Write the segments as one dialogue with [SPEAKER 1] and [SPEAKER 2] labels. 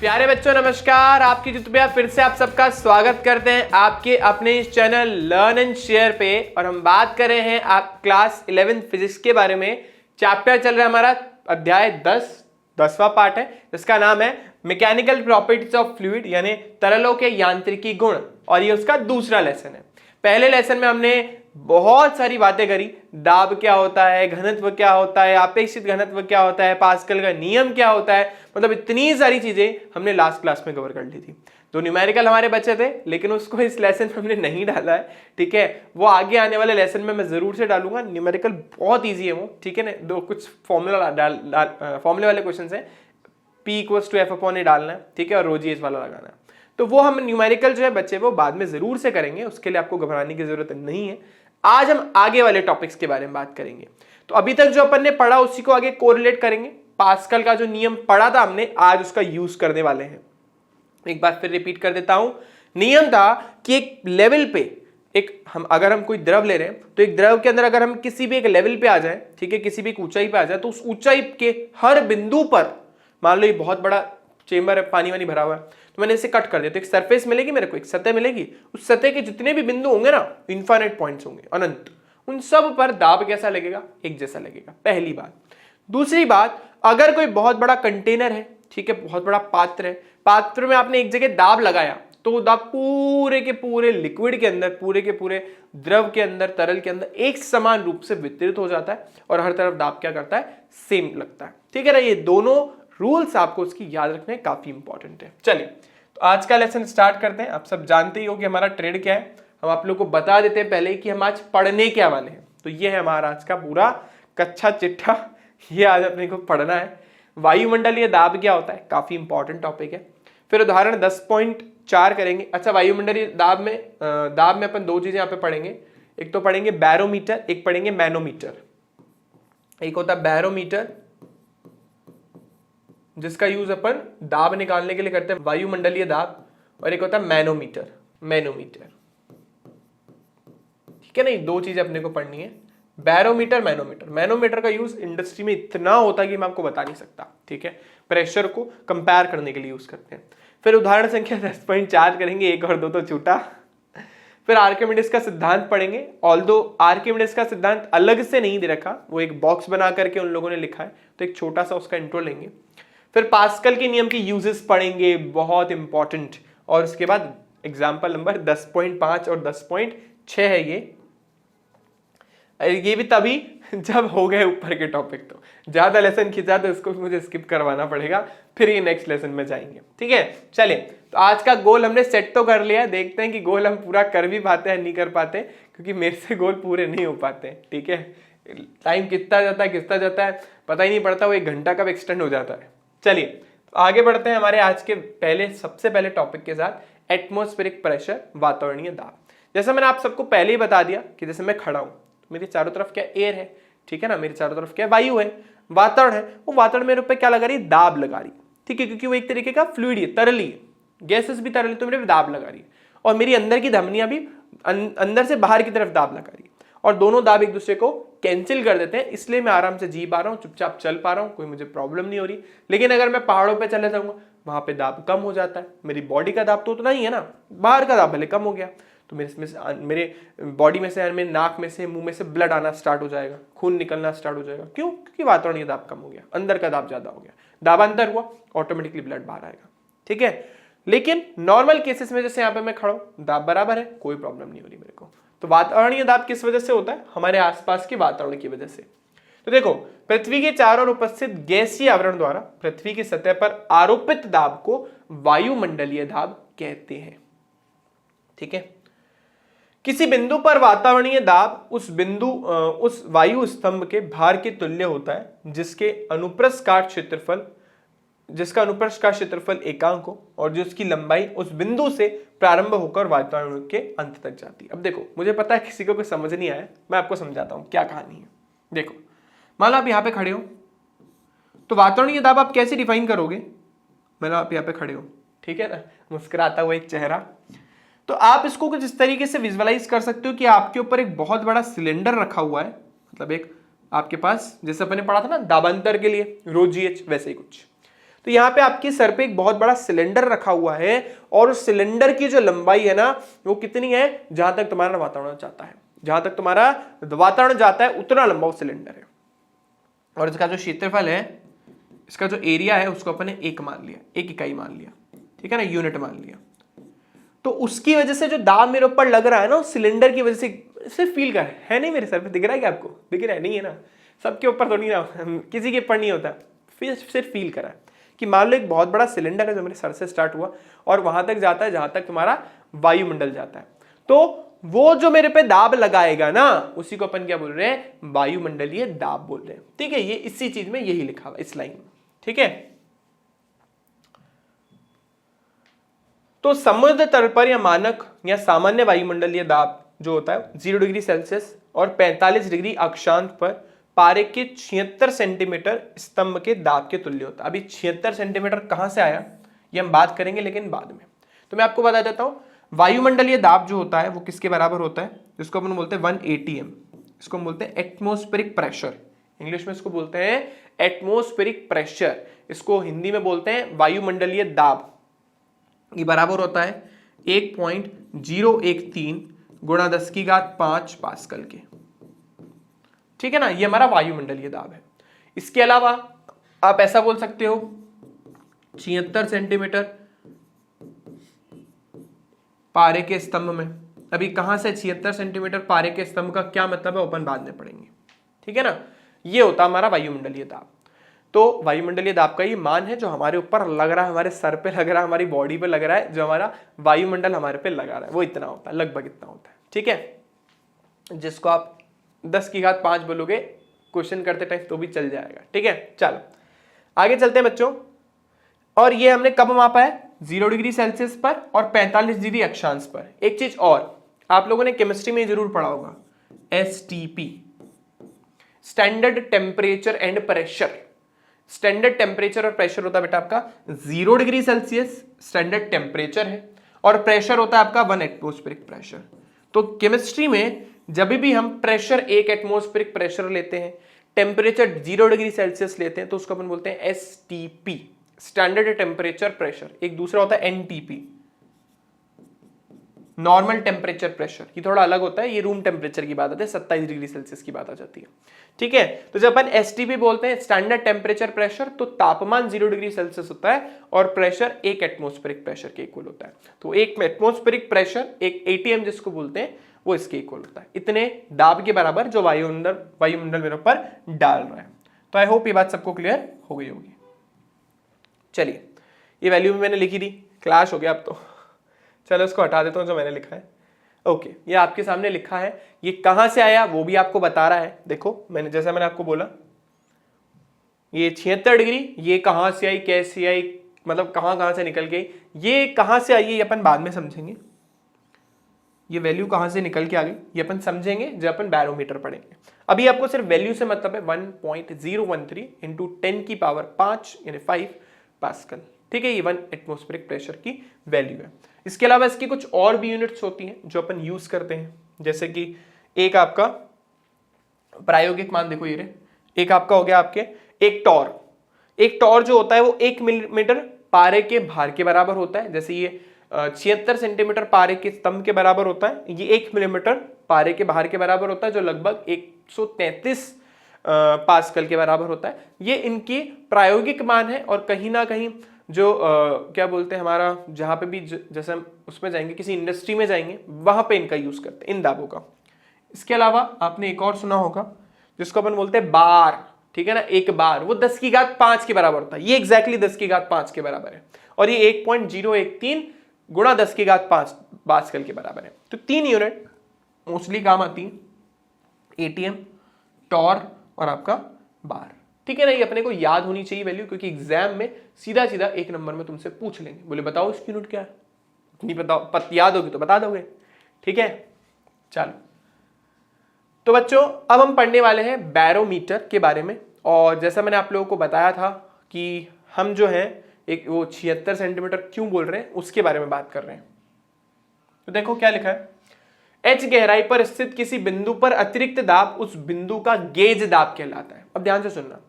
[SPEAKER 1] प्यारे बच्चों नमस्कार। आपकी जितबिया फिर से आप सबका स्वागत करते हैं आपके अपने इस चैनल लर्न एंड शेयर पे। और हम बात कर रहे हैं आप क्लास 11 फिजिक्स के बारे में। चैप्टर चल रहा है हमारा अध्याय 10वां पार्ट है जिसका नाम है मैकेनिकल प्रॉपर्टीज ऑफ फ्लूइड यानी तरलों के यांत्रिकी गुण, और ये उसका दूसरा लेसन है। पहले लेसन में हमने बहुत सारी बातें करी। दाब क्या होता है, घनत्व क्या होता है, अपेक्षित घनत्व क्या होता है, पास्कल का नियम क्या होता है, मतलब इतनी सारी चीजें हमने लास्ट क्लास में कवर कर ली थी। तो न्यूमेरिकल हमारे बच्चे थे लेकिन उसको इस लेसन में हमने नहीं डाला है, ठीक है। वो आगे आने वाले लेसन में मैं जरूर से डालूंगा। न्यूमेरिकल बहुत ईजी है वो, ठीक है ना। दो कुछ फॉर्मूले वाले क्वेश्चन है, P=F/A डालना है, ठीक है, और ρg वाला लगाना है। तो वो हम न्यूमेरिकल जो है बच्चे वो बाद में जरूर से करेंगे, उसके लिए आपको घबराने की जरूरत नहीं है। आज हम आगे वाले टॉपिक्स के बारे में बात करेंगे। तो अभी तक जो अपन ने पढ़ा उसी को आगे कोरिलेट करेंगे। पास्कल का जो नियम पढ़ा था हमने, आज उसका यूज करने वाले हैं। एक बार फिर रिपीट कर देता हूं। नियम था कि एक लेवल पे अगर हम कोई द्रव ले रहे हैं तो एक द्रव के अंदर अगर हम किसी भी एक लेवल पे आ जाए, ठीक है, किसी भी एक ऊंचाई पे आ जाए, तो उस ऊंचाई के हर बिंदु पर, मान लो ये बहुत बड़ा चेंबर है, पानी वानी भरा हुआ है, तो मैंने इसे कट कर दिया तो एक सरफेस मिलेगी मेरे को, एक सतह मिलेगी। उस सतह के जितने भी बिंदु होंगे ना, इनफाइनाइट पॉइंट्स होंगे, अनंत, उन सब पर दाब कैसा लगेगा? एक जैसा लगेगा, पहली बात। दूसरी बात, अगर कोई बहुत बड़ा कंटेनर है, ठीक है, बहुत बड़ा पात्र है, पात्र में आपने एक जगह दाब लगाया तो वो दाब पूरे के पूरे लिक्विड के अंदर, पूरे के पूरे द्रव के अंदर, तरल के अंदर एक समान रूप से वितरित हो जाता है और हर तरफ दाब क्या करता है? सेम लगता है, ठीक है ना। ये दोनों रूल्स आपको उसकी याद रखने काफी इंपॉर्टेंट है। चलिए तो आज का लेसन स्टार्ट करते हैं। आप सब जानते ही हो कि हमारा ट्रेड क्या है। हम आप लोग को बता देते हैं पहले कि हम आज पढ़ने क्या वाले हैं। तो ये है हमारा आज का पूरा कच्चा चिट्ठा, ये आज अपने को पढ़ना है। वायुमंडलीय दाब क्या होता है, काफी इंपॉर्टेंट टॉपिक है। फिर उदाहरण 10.4 करेंगे। अच्छा, वायुमंडलीय दाब में अपन दो चीजें यहाँ पे पढ़ेंगे। एक तो पढ़ेंगे बैरोमीटर, एक पढ़ेंगे मैनोमीटर। एक होता है बैरोमीटर जिसका यूज अपन दाब निकालने के लिए करते हैं, वायुमंडलीय दाब, और एक होता है मैनोमीटर। ठीक है ना, दो चीजें अपने को पढ़नी है, बैरोमीटर, मैनोमीटर। मैनोमीटर का यूज इंडस्ट्री में इतना होता है कि मैं आपको बता नहीं सकता, ठीक है। प्रेशर को कंपेयर करने के लिए यूज करते हैं। फिर उदाहरण संख्या 10.4 करेंगे, 1 और 2 तो छूटा। फिर आर्किमिडीज का सिद्धांत पढ़ेंगे। ऑल्दो आर्किमिडीज का सिद्धांत अलग से नहीं दे रखा, वो एक बॉक्स बना करके उन लोगों ने लिखा है, तो एक छोटा सा उसका इंट्रो लेंगे। फिर पास्कल के नियम की यूजेस पढ़ेंगे, बहुत इंपॉर्टेंट। और उसके बाद एग्जाम्पल नंबर 10.5 और 10.6 है ये भी तभी जब हो गए ऊपर के टॉपिक। तो ज्यादा लेसन खिंचा तो इसको मुझे स्किप करवाना पड़ेगा, फिर ये नेक्स्ट लेसन में जाएंगे, ठीक है। चलिए तो आज का गोल हमने सेट तो कर लिया, देखते हैं कि गोल हम पूरा कर भी पाते हैं नहीं कर पाते, क्योंकि मेरे से गोल पूरे नहीं हो पाते, ठीक है। टाइम कितना जाता है पता ही नहीं पड़ता, वो 1 घंटा कब एक्सटेंड हो जाता है। चलिए तो आगे बढ़ते हैं हमारे आज के सबसे पहले टॉपिक के साथ, एटमॉस्फेरिक प्रेशर, वातावरणीय दाब। जैसा मैंने आप सबको पहले ही बता दिया कि जैसे मैं खड़ा हूं तो मेरे चारों तरफ क्या एयर है, ठीक है ना, मेरे चारों तरफ क्या वायु है, वातावरण है। वो वातावरण मेरे ऊपर क्या लगा रही है? दाब लगा रही है, ठीक है, क्योंकि वो एक तरीके का फ्लूइड है, तरली है, गैसेस भी तरल है, तो मेरे पे दाब लगा रही है। और मेरी अंदर की धमनियां भी अंदर से बाहर की तरफ दाब लगा रही है, और दोनों दाब एक दूसरे को कैंसिल कर देते हैं, इसलिए मैं आराम से जी पा रहा हूँ, चुपचाप चल पा रहा हूँ, कोई मुझे प्रॉब्लम नहीं हो रही। लेकिन अगर मैं पहाड़ों पे चले जाऊंगा वहां पे दाब कम हो जाता है। मेरी बॉडी का दाब तो उतना ही है ना, बाहर का दाब भले कम हो गया तो मेरे बॉडी में से, मेरे नाक में से, मुंह में से ब्लड आना स्टार्ट हो जाएगा, खून निकलना स्टार्ट हो जाएगा। क्यों? क्योंकि वातावरणीय दाब कम हो गया, अंदर का दाब ज्यादा हो गया, दाबांतर हुआ, ऑटोमेटिकली ब्लड बाहर आएगा, ठीक है। लेकिन नॉर्मल केसेस में जैसे यहाँ पे मैं खड़ा हूं, दाब बराबर है, कोई प्रॉब्लम नहीं हो रही मेरे को। तो वातावरणीय दाब किस वजह से होता है? हमारे आसपास के वातावरण की वजह से। तो देखो, पृथ्वी के चारों ओर उपस्थित गैसीय आवरण द्वारा पृथ्वी की सतह पर आरोपित दाब को वायुमंडलीय दाब कहते हैं, ठीक है। किसी बिंदु पर वातावरणीय दाब उस वायु स्तंभ के भार के तुल्य होता है जिसका अनुप्रस्थ काट क्षेत्रफल एकांक हो और जिसकी लंबाई उस बिंदु से प्रारंभ होकर वातावरण के अंत तक जाती है। अब देखो, मुझे पता है किसी को कुछ समझ नहीं आया, मैं आपको समझाता हूं क्या कहानी है। देखो, मान लो आप यहां पे खड़े हो, तो वातावरणीय दाब आप कैसे डिफाइन करोगे? मान लो आप यहां पे खड़े हो, ठीक है ना, मुस्कुराता हुआ एक चेहरा। तो आप इसको कुछ इस तरीके से विजुअलाइज कर सकते हो कि आपके ऊपर एक बहुत बड़ा सिलेंडर रखा हुआ है, मतलब एक आपके पास, जैसे अपने पढ़ा था ना दाबांतर के लिए ρgh, वैसे ही कुछ। तो यहाँ पे आपके सर पे एक बहुत बड़ा सिलेंडर रखा हुआ है और उस सिलेंडर की जो लंबाई है ना वो कितनी है, जहां तक तुम्हारा वातावरण जाता है, जहां तक तुम्हारा वातावरण जाता है उतना लंबा वो सिलेंडर है। और इसका जो क्षेत्रफल है, इसका जो एरिया है उसको अपने एक मान लिया, एक इकाई मान लिया, ठीक है ना, यूनिट मान लिया। तो उसकी वजह से जो दाब मेरे ऊपर लग रहा है ना, सिलेंडर की वजह से सिर्फ फील कर है नहीं मेरे सर पे, दिख रहा है क्या आपको, दिख रहा है, नहीं है ना, सबके ऊपर तो नहीं ना, किसी के ऊपर नहीं होता, फिर सिर्फ फील करा है कि मान लो एक बहुत बड़ा सिलेंडर है जो मेरे सर से स्टार्ट हुआ और वहां तक जाता है जहां तक तुम्हारा वायुमंडल जाता है, तो वो जो मेरे पे दाब लगाएगा ना उसी को अपन क्या बोल रहे हैं, वायुमंडलीय दाब बोल रहे हैं, ठीक है। ये इसी चीज में यही लिखा हुआ इस लाइन में, ठीक है। तो समुद्र तल पर या मानक या सामान्य वायुमंडलीय दाब जो होता है 0 डिग्री सेल्सियस और 45 डिग्री अक्षांश पर पारे के 76 सेंटीमीटर स्तंभ के दाब के तुल्य होता है। अभी 76 सेंटीमीटर कहां से आया ये हम बात करेंगे लेकिन बाद में। तो मैं आपको बता देता हूं वायुमंडलीय दाब जो होता है वो किसके बराबर होता है, जिसको अपन बोलते हैं 1 ATM, इसको हम बोलते हैं एटमॉस्फेरिक प्रेशर, इंग्लिश में इसको बोलते हैं एटमॉस्फेरिक प्रेशर, इसको हिंदी में बोलते हैं वायुमंडलीय दाब। ये बराबर होता है 1.013 गुणा 10⁵ पास्कल के, ठीक है ना, ये हमारा वायुमंडलीय दाब है। इसके अलावा आप ऐसा बोल सकते हो 76 सेंटीमीटर पारे के स्तंभ में, अभी कहां से 76 सेंटीमीटर पारे के स्तंभ का क्या मतलब है अपन बाद में पढ़ेंगे, ठीक है ना। ये होता हमारा वायुमंडलीय दाब। तो वायुमंडलीय दाब का ये मान है जो हमारे ऊपर लग रहा है, हमारे सर पे लग रहा है, हमारी बॉडी पे लग रहा है, जो हमारा वायुमंडल हमारे पे लगा रहा है वो इतना होता है, लगभग इतना होता है, ठीक है। जिसको आप 10⁵5 बोलोगे क्वेश्चन करते टाइम तो भी चल जाएगा, ठीक है। चलो आगे चलते हैं बच्चों। और ये हमने कब मापा है, 0 डिग्री सेल्सियस पर और 45 डिग्री अक्षांश पर। एक चीज और आप लोगों ने केमिस्ट्री में जरूर पढ़ा होगा, STP, standard temperature and pressure. Standard temperature और प्रेशर होता है बेटा आपका 0 डिग्री सेल्सियस स्टैंडर्ड टेम्परेचर है और प्रेशर होता है आपका 1 एटमॉस्फेरिक प्रेशर। तो केमिस्ट्री में जब भी हम प्रेशर 1 एटमॉस्फेरिक प्रेशर लेते हैं, टेम्परेचर 0 डिग्री सेल्सियस लेते हैं, तो उसको अपन बोलते हैं STP, स्टैंडर्ड टेम्परेचर प्रेशर। एक दूसरा होता है NTP, नॉर्मल टेम्परेचर प्रेशर। ये थोड़ा अलग होता है, ये रूम टेम्परेचर की बात आती है, 27 डिग्री सेल्सियस की बात आ जाती है, ठीक है। तो जब अपन STP बोलते हैं स्टैंडर्ड टेम्परेचर प्रेशर, तो तापमान 0 डिग्री सेल्सियस होता है और प्रेशर 1 एटमॉस्फेरिक प्रेशर के इक्वल होता है। तो एक एटमॉस्फेरिक प्रेशर, एक ATM जिसको बोलते हैं, वो इसके इक्वल होता है, इतने दाब के बराबर जो वायुमंडल मेरे ऊपर डाल रहा है। तो आई होप ये बात सबको क्लियर हो गई होगी। चलिए ये वैल्यू भी मैंने लिखी थी, क्लैश हो गया अब तो, चलो इसको हटा देता हूं जो मैंने लिखा है। ओके, ये आपके सामने लिखा है, ये कहां से आया वो भी आपको बता रहा है। देखो जैसा मैंने आपको बोला, ये 76 डिग्री, ये कहां से आई, कैसे आई, मतलब कहां से निकल गई, ये कहां से आई, ये अपन बाद में समझेंगे। ये वैल्यू कहां से निकल के आ गई ये अपन समझेंगे जब अपन बैरोमीटर पढ़ेंगे। अभी आपको सिर्फ वैल्यू से मतलब है 1.013 इंटू 10⁵ यानी 5 पास्कल, ठीक है। ये 1 एटमॉस्फेरिक प्रेशर की वैल्यू है। इसके अलावा इसकी कुछ और भी यूनिट्स होती हैं जो अपन यूज करते हैं, जैसे कि एक आपका प्रायोगिक मान, देखो ये रे, एक आपका हो गया आपके एक टॉर। एक टॉर जो होता है वो 1 मिलीमीटर पारे के भार के बराबर होता है। जैसे ये 76 सेंटीमीटर पारे के स्तंभ के बराबर होता है, ये 1 मिलीमीटर पारे के भार के बराबर होता है, जो लगभग 133 पास्कल के बराबर होता है। ये इनकी प्रायोगिक मान है और कहीं ना कहीं जो क्या बोलते हैं हमारा, जहां पे भी जैसे हम उसमें जाएंगे, किसी इंडस्ट्री में जाएंगे, वहां पे इनका यूज करते हैं, इन दाबों का। इसके अलावा आपने एक और सुना होगा जिसको अपन बोलते हैं बार, ठीक है ना। एक बार वो 10⁵5 के बराबर होता है, ये एग्जैक्टली 10⁵5 के बराबर है और ये 1.013 गुणा 10⁵5 पास्कल के बराबर है। तो 3 यूनिट मोस्टली काम आती है, ATM, टॉर और आपका बार, ठीक है ना। ये अपने को याद होनी चाहिए वैल्यू, क्योंकि एग्जाम में सीधा सीधा 1 नंबर में तुमसे पूछ लेंगे, बोले बताओ इसकी यूनिट क्या है, नहीं बताओ, याद होगी तो बता दोगे, ठीक है। चलो तो बच्चों अब हम पढ़ने वाले हैं बैरोमीटर के बारे में। और जैसा मैंने आप लोगों को बताया था कि हम जो है एक वो 76 सेंटीमीटर क्यों बोल रहे हैं उसके बारे में बात कर रहे हैं। तो देखो क्या लिखा है, H गहराई पर स्थित किसी बिंदु पर अतिरिक्त दाब उस बिंदु का गेज दाब कहलाता है। अब ध्यान से सुनना,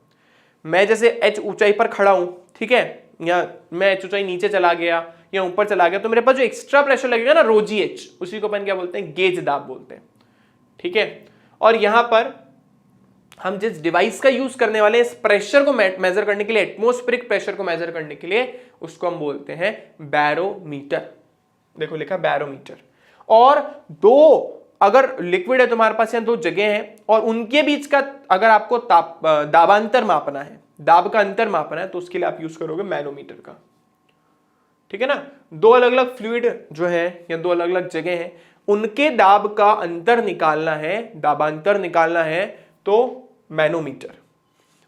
[SPEAKER 1] मैं जैसे H ऊंचाई पर खड़ा हूं, ठीक है, या मैं एच ऊंचाई नीचे चला गया या ऊपर चला गया, तो मेरे पास जो एक्स्ट्रा प्रेशर लगेगा ना रो जी एच, उसी को अपन क्या बोलते हैं, गेज दाब बोलते हैं। ठीक है, और यहां पर हम जिस डिवाइस का यूज करने वाले हैं इस प्रेशर को मेजर करने के लिए, एटमॉस्फेरिक प्रेशर को मेजर करने के लिए, उसको हम बोलते हैं बैरोमीटर। देखो लिखा बैरोमीटर। और दो अगर लिक्विड है तुम्हारे पास, यहाँ दो जगह हैं और उनके बीच का अगर आपको दाबांतर मापना है, दाब का अंतर मापना है, तो उसके लिए आप यूज करोगे मैनोमीटर का। ठीक है ना, दो अलग अलग फ्लूइड जो है या दो अलग अलग जगह हैं, उनके दाब का अंतर निकालना है, दाबांतर निकालना है, तो मैनोमीटर।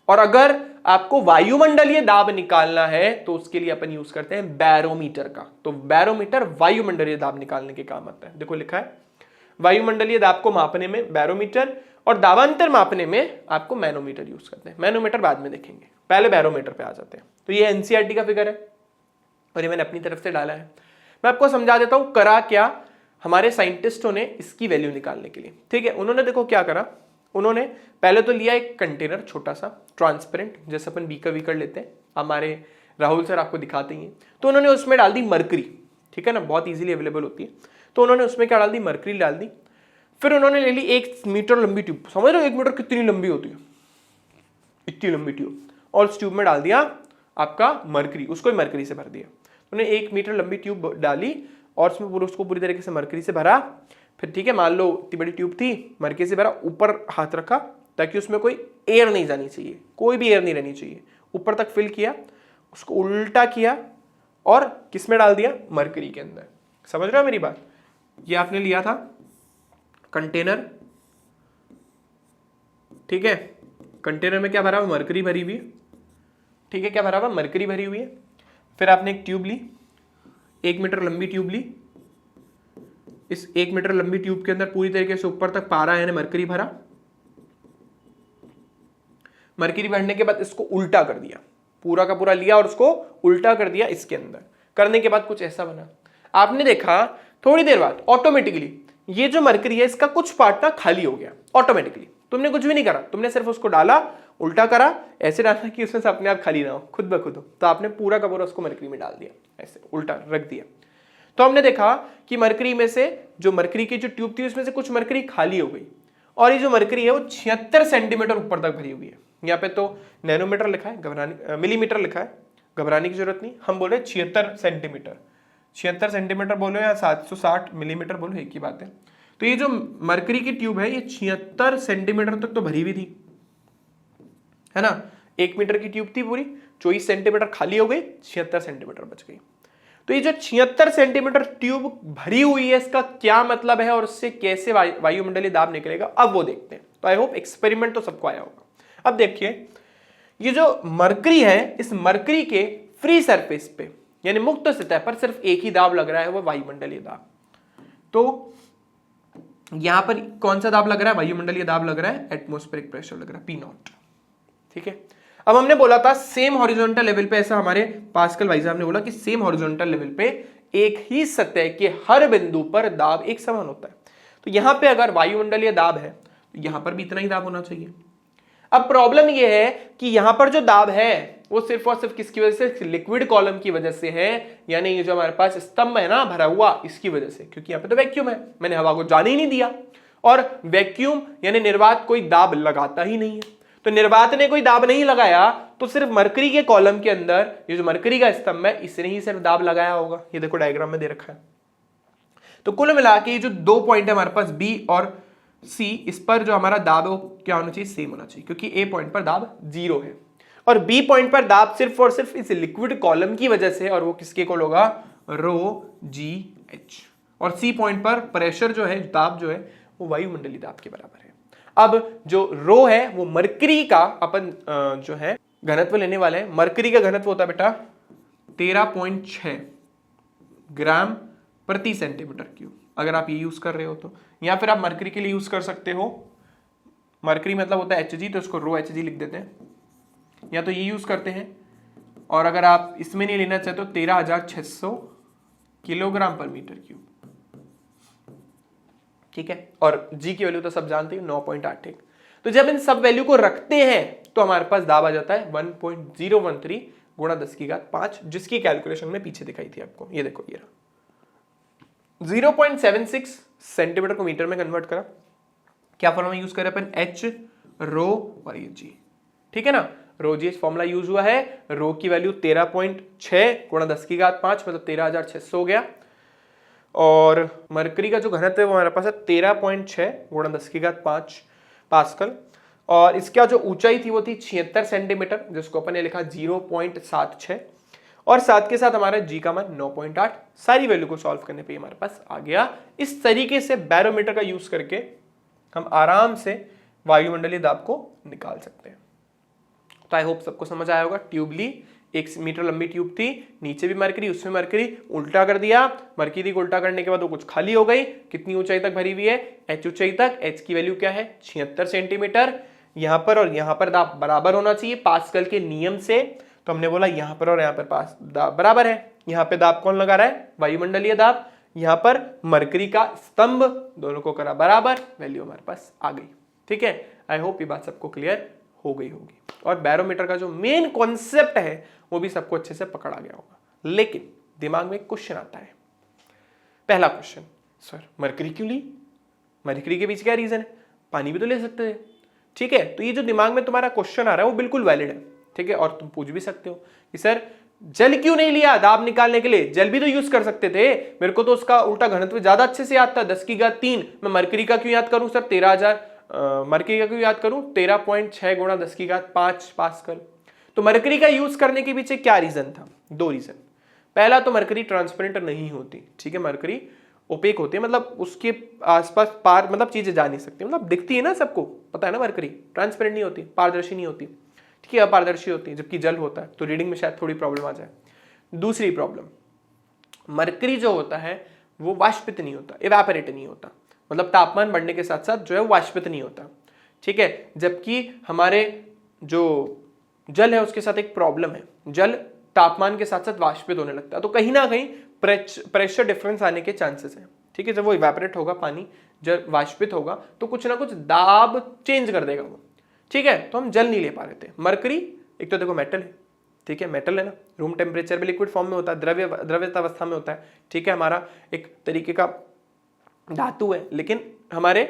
[SPEAKER 1] और अगर आपको वायुमंडलीय दाब निकालना है तो उसके लिए अपन यूज करते हैं बैरोमीटर का। तो बैरोमीटर वायुमंडलीय दाब निकालने के काम आता है। देखो लिखा है वायुमंडलीय दाब को मापने में बैरोमीटर और दाबांतर मापने में आपको मैनोमीटर यूज करते हैं। मैनोमीटर बाद में देखेंगे, पहले बैरोमीटर पे आ जाते हैं। तो ये एनसीईआरटी का फिगर है और ये मैंने अपनी तरफ से डाला है। मैं आपको समझा देता हूं करा क्या हमारे साइंटिस्टों ने इसकी वैल्यू निकालने के लिए। ठीक है, उन्होंने देखो क्या करा, उन्होंने पहले तो लिया एक कंटेनर छोटा सा ट्रांसपेरेंट, जैसे अपन बीकर लेते हैं, हमारे राहुल सर आपको दिखाते ही हैं। तो उन्होंने उसमें डाल दी मरकरी। ठीक है ना, बहुत इजीली अवेलेबल होती है। तो उन्होंने उसमें क्या डाल दी, मरकरी डाल दी। फिर उन्होंने ले ली 1 मीटर लंबी ट्यूब। समझ रहे हो 1 मीटर कितनी लंबी होती है, इतनी लंबी ट्यूब, और उस ट्यूब में डाल दिया आपका मरकरी, उसको ही मरकरी से भर दिया। उन्होंने 1 मीटर लंबी ट्यूब डाली और उसमें उसको पूरी तरीके से मरकरी से भरा। फिर ठीक है, मान लो इतनी बड़ी ट्यूब थी, मरकरी से भरा, ऊपर हाथ रखा ताकि उसमें कोई एयर नहीं जानी चाहिए, कोई भी एयर नहीं रहनी चाहिए, ऊपर तक फिल किया, उसको उल्टा किया और किस में डाल दिया, मरकरी के अंदर। समझ रहे हो मेरी बात? ये आपने लिया था कंटेनर। ठीक है, कंटेनर में क्या भरा हुआ, मरकरी भरी हुई है। ठीक है, क्या भरा हुआ, मरकरी भरी हुई है। फिर आपने एक ट्यूब ली, 1 मीटर लंबी ट्यूब ली। इस 1 मीटर लंबी ट्यूब के अंदर पूरी तरीके से ऊपर तक पारा यानी मरकरी भरा। मरकरी भरने के बाद इसको उल्टा कर दिया, पूरा का पूरा लिया और उसको उल्टा कर दिया इसके अंदर। करने के बाद कुछ ऐसा बना। आपने देखा थोड़ी देर बाद ऑटोमेटिकली ये जो मरकरी है इसका कुछ पार्ट ना खाली हो गया ऑटोमेटिकली। तुमने कुछ भी नहीं करा, तुमने सिर्फ उसको डाला, उल्टा करा, ऐसे डाला कि उसमें से अपने आप खाली ना हो, खुद ब खुद हो। तो आपने पूरा का पूरा उसको मरकरी में डाल दिया, ऐसे उल्टा रख दिया। तो हमने देखा कि मरकरी में से जो मरकरी की जो ट्यूब थी उसमें से कुछ मरकरी खाली हो गई और ये जो मरकरी है वो 76 सेंटीमीटर ऊपर तक भरी हुई है। यहाँ पे तो नैनोमीटर लिखा है, घबराने, मिलीमीटर लिखा है, घबराने की जरूरत नहीं। हम बोले 76 सेंटीमीटर, 76 सेंटीमीटर बोलो या 760 मिलीमीटर बोलो, एक ही बात है। तो ये जो मरकरी की ट्यूब है ये 76 सेंटीमीटर तक तो भरी हुई थी, है ना। 1 मीटर की ट्यूब थी पूरी, 24 सेंटीमीटर खाली हो गई, 76 सेंटीमीटर बच गई। तो ये जो 76 सेंटीमीटर ट्यूब भरी हुई है इसका क्या मतलब है और उससे कैसे वायुमंडलीय दाब निकलेगा, अब वो देखते हैं। तो आई होप एक्सपेरिमेंट तो सबको आया होगा। अब देखिए ये जो मरकरी है, इस मरकरी के फ्री सरफेस पे यानी मुक्त सतह पर सिर्फ एक ही दाब लग रहा है, वो वायुमंडलीय दाब। तो यहां पर कौन सा दाब लग रहा है, वायुमंडलीय दाब लग रहा है, एटमॉस्फेरिक प्रेशर लग रहा है, P0। ठीक है, अब हमने बोला था सेम हॉरिजॉन्टल लेवल पे, ऐसा हमारे पास्कल भाई साहब ने बोला कि सेम हॉरिजॉन्टल लेवल पे एक ही सतह के हर बिंदु पर दाब एक समान होता है। तो यहां पे अगर वायुमंडलीय दाब है तो यहां पर भी इतना ही दाब होना चाहिए। अब प्रॉब्लम यह है कि यहां पर जो दाब है वो सिर्फ और सिर्फ किसकी वजह से, लिक्विड कॉलम की वजह से है, यानी ये जो हमारे पास स्तंभ है ना भरा हुआ, इसकी वजह से, क्योंकि यहां पे तो वैक्यूम है, मैंने हवा को जाने ही नहीं दिया। और वैक्यूम यानी निर्वात कोई दाब लगाता ही नहीं है। तो निर्वात ने कोई दाब नहीं लगाया तो सिर्फ मरकरी के कॉलम के अंदर ये जो मरकरी का स्तंभ है इसने ही सिर्फ दाब लगाया होगा। ये देखो डायग्राम में दे रखा है। तो कुल मिला के ये जो 2 पॉइंट है हमारे पास बी और सी, इस पर जो हमारा दाब है वो क्या होना चाहिए, सेम होना चाहिए, क्योंकि ए पॉइंट पर दाब 0 है और बी पॉइंट पर दाब सिर्फ और सिर्फ इस लिक्विड कॉलम की वजह से, और वो किसके इक्वल होगा, रो जी एच। और सी पॉइंट पर प्रेशर जो है, दाब जो है वो वायुमंडलीय दाब के बराबर है। अब जो रो है वो मरकरी का अपन जो है घनत्व लेने वाले हैं। मरकरी का घनत्व होता है बेटा 13.6 ग्राम प्रति सेंटीमीटर क्यूब, अगर आप ये यूज कर रहे हो तो। या फिर आप मरकरी के लिए यूज कर सकते हो, मरकरी मतलब होता है Hg, तो इसको रो Hg लिख देते हैं, या तो ये यूज करते हैं। और अगर आप इसमें नहीं लेना चाहते तो 13,600 किलोग्राम पर मीटर क्यूब। ठीक है, और जी की वैल्यू तो सब जानते हैं 9.81। तो जब इन सब वैल्यू को रखते हैं तो हमारे पास दाब आ जाता है 1.013 गुणा 10 की घात 5, जिसकी कैलकुलेशन में पीछे दिखाई थी आपको। ये देखो ये रहा 0.76 सेंटीमीटर को मीटर में कन्वर्ट करा। क्या फॉर्मूला यूज करें अपन, एच रो और ये जी, ठीक है ना। रो जी फॉर्मूला यूज हुआ है। रो की वैल्यू 13.6 गुणा 10 की घात 5 मतलब 13,600 हो गया। और मरकरी का जो घनत्व है वो हमारे पास है 13.6 गुणा 10 की घात 5 पास्कल। और इसका जो ऊंचाई थी वो थी 76 सेंटीमीटर, जिसको अपन ने लिखा 0.76। और साथ के साथ हमारा जी का मान 9.8। सारी वैल्यू को सॉल्व करने पे हमारे पास आ गया। इस तरीके से बैरोमीटर का यूज करके हम आराम से वायुमंडलीय दाब को निकाल सकते हैं। तो आई होप सबको समझ आया होगा। ट्यूब ली, 1 मीटर लंबी ट्यूब थी, नीचे भी मरकरी, उसमें मरकरी, उल्टा कर दिया। मरकरी को उल्टा करने के बाद वो कुछ खाली हो गई। कितनी ऊंचाई तक भरी हुई है, एच ऊंचाई तक। एच की वैल्यू क्या है, 76 सेंटीमीटर। यहां पर और यहां पर दाब बराबर होना चाहिए पास्कल के नियम से। तो हमने बोला यहां पर और यहां पर पास दाब बराबर है। यहां पे दाब कौन लगा रहा है, वायुमंडलीय दाब। यहां पर मरकरी का स्तंभ, दोनों को करा बराबर, वैल्यू हमारे पास आ गई। ठीक है, आई होप ये बात सबको क्लियर हो गई होगी। और बैरोमीटर का जो मेन कॉन्सेप्ट है वो भी सबको अच्छे से पकड़ा गया होगा। लेकिन दिमाग में एक क्वेश्चन आता है। पहला क्वेश्चन, सर मरकरी क्यों ली, मरकरी के पीछे क्या रीजन है, पानी भी तो ले सकते थे। ठीक है, तो ये जो दिमाग में तुम्हारा क्वेश्चन आ रहा है वो बिल्कुल वैलिड है। ठीक है, और तुम पूछ भी सकते हो कि सर जल क्यों नहीं लिया दाब निकालने के लिए, जल भी तो यूज कर सकते थे। मेरे को तो उसका उल्टा घनत्व ज्यादा अच्छे से याद था, 10 की घात 3। मैं मरकरी का क्यों याद करूं सर, 13,000 मरकरी का क्यों याद करूं, 13.6 गुणा 10 की घात 5 पास्कल। तो मरकरी का यूज करने के पीछे क्या रीजन था, 2 रीजन। पहला तो मरकरी ट्रांसपेरेंट नहीं होती। ठीक है, मरकरी ओपेक होती है, मतलब उसके आसपास पार मतलब चीजें जा नहीं सकती, मतलब दिखती है ना, सबको पता है ना, मरकरी ट्रांसपेरेंट नहीं होती, पारदर्शी नहीं होती। ठीक है, अपारदर्शी होती है। जबकि जल होता है तो रीडिंग में शायद थोड़ी प्रॉब्लम आ जाए। दूसरी प्रॉब्लम, मरकरी जो होता है वो वाष्पित नहीं होता, इवेपोरेट नहीं होता, मतलब तापमान बढ़ने के साथ साथ जो है वाष्पित नहीं होता। ठीक है, जबकि हमारे जो जल है उसके साथ एक प्रॉब्लम है, जल तापमान के साथ साथ वाष्पित होने लगता है। तो कहीं ना कहीं प्रेशर डिफरेंस आने के चांसेस हैं। ठीक है, जब वो इवेपोरेट होगा पानी, जब वाष्पित होगा तो कुछ ना कुछ दाब चेंज कर देगा वो। ठीक है, तो हम जल नहीं ले पा रहे थे। मरकरी एक तो देखो मेटल है, ठीक है, मेटल है ना, रूम टेम्परेचर में लिक्विड फॉर्म में होता है, द्रव्य अवस्था में होता है। ठीक है, हमारा एक तरीके का धातु है, लेकिन हमारे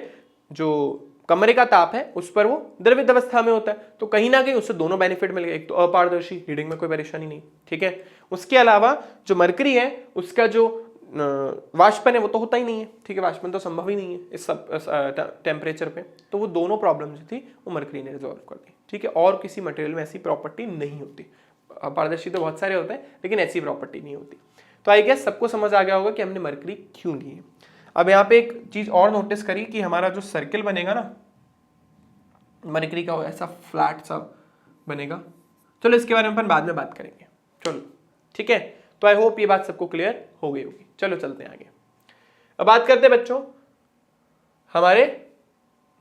[SPEAKER 1] जो कमरे का ताप है उस पर वो द्रवित अवस्था में होता है। तो कहीं ना कहीं उससे दोनों बेनिफिट मिल गए, एक तो अपारदर्शी, रीडिंग में कोई परेशानी नहीं। ठीक है, उसके अलावा जो मरकरी है उसका जो वाष्पन है वो तो होता ही नहीं है। ठीक है, वाष्पन तो संभव ही नहीं है इस सब टेम्परेचर पे। तो वो दोनों प्रॉब्लम जो थी वो मरकरी ने रिजॉल्व कर दी। ठीक है, और किसी मटेरियल में ऐसी प्रॉपर्टी नहीं होती। अपारदर्शी तो बहुत सारे होते हैं लेकिन ऐसी प्रॉपर्टी नहीं होती। तो आई गेस सबको समझ आ गया होगा कि हमने मरकरी क्यों ली है। अब यहाँ पे एक चीज और नोटिस करी कि हमारा जो सर्किल बनेगा ना मरकरी का, ऐसा फ्लैट सा बनेगा। चलो इसके बारे में अपन बाद में बात करेंगे। चलो ठीक है, तो आई होप ये बात सबको क्लियर हो गई होगी। चलो चलते हैं आगे। अब बात करते हैं बच्चों हमारे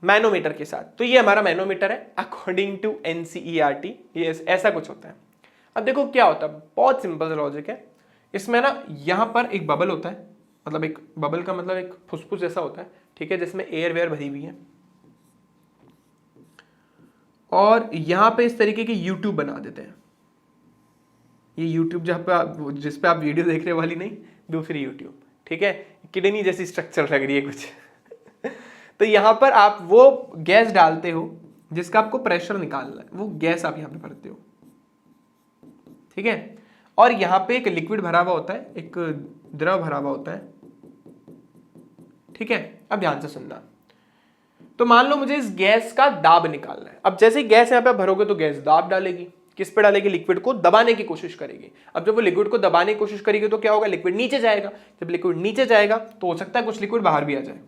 [SPEAKER 1] मैनोमीटर के साथ। तो ये हमारा मैनोमीटर है अकॉर्डिंग टू NCERT, ये ऐसा कुछ होता है। अब देखो क्या होता है, बहुत सिंपल लॉजिक है इसमें ना। यहां पर एक बबल होता है, मतलब एक बबल का मतलब एक फुसफुस जैसा होता है। ठीक है, जिसमें एयर वेयर भरी हुई है, और यहां पे इस तरीके की यूट्यूब बना देते हैं। ये यूट्यूब जहां पे जिस पे आप वीडियो देख रहे वाली नहीं, दूसरी यूट्यूब। ठीक है, किडनी जैसी स्ट्रक्चर लग रही है कुछ तो यहां पर आप वो गैस डालते हो जिसका आपको प्रेशर निकालना है, वो गैस आप यहां पे भरते हो। ठीक है, और यहां पे एक लिक्विड भरा हुआ होता है, एक द्रव भरा हुआ होता है। ठीक है, अब ध्यान से सुनना। तो मान लो मुझे इस गैस का दाब निकालना है। अब जैसे ही गैस यहां पे भरोगे तो गैस दाब डालेगी, किस पे डालेगी, लिक्विड को दबाने की कोशिश करेगी। अब जब वो लिक्विड को दबाने की कोशिश करेगी तो क्या होगा, लिक्विड नीचे जाएगा। जब लिक्विड नीचे जाएगा तो हो सकता है कुछ लिक्विड बाहर भी आ जाए।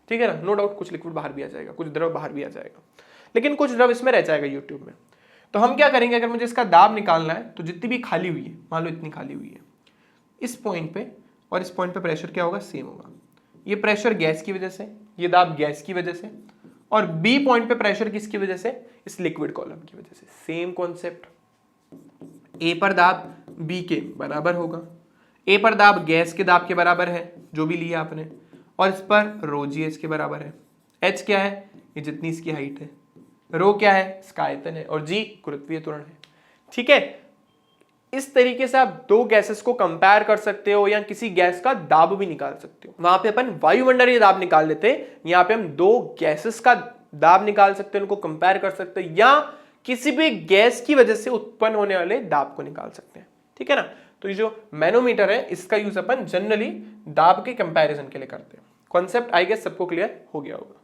[SPEAKER 1] ठीक है ना, नो डाउट कुछ लिक्विड बाहर भी आ जाएगा, कुछ द्रव बाहर भी आ जाएगा, लेकिन कुछ द्रव इसमें रह जाएगा यूट्यूब में। तो हम क्या करेंगे, अगर मुझे इसका दाब निकालना है तो जितनी भी खाली हुई है, मान लो इतनी खाली हुई है, इस पॉइंट पे और इस पॉइंट पे प्रेशर क्या होगा, सेम होगा। ये प्रेशर गैस की वजह से, ये दाब गैस की वजह से, और बी पॉइंट पे प्रेशर किसकी वजह से, इस लिक्विड कॉलम की वजह से। सेम कॉन्सेप्ट, ए पर दाब बी के बराबर होगा। ए पर दाब गैस के दाब के बराबर है जो भी लिया आपने, और इस पर रो जी एच के बराबर है। एच क्या है, ये जितनी इसकी हाइट है, रो क्या है, इसका आयतन है, और जी गुरुत्वीय त्वरण है। ठीक है, इस तरीके से आप दो गैसेस को कंपेयर कर सकते हो या किसी गैस का दाब भी निकाल सकते हो। वहां पे अपन वायुमंडलीय दाब निकाल लेते हैं, यहाँ पे हम दो गैसेस का दाब निकाल सकते हैं, उनको कंपेयर कर सकते हैं, या किसी भी गैस की वजह से उत्पन्न होने वाले दाब को निकाल सकते हैं। ठीक है ना। तो ये जो मैनोमीटर है इसका यूज अपन जनरली दाब के कंपैरिजन के लिए करते हैं। कॉन्सेप्ट आई गेस सबको क्लियर हो गया होगा।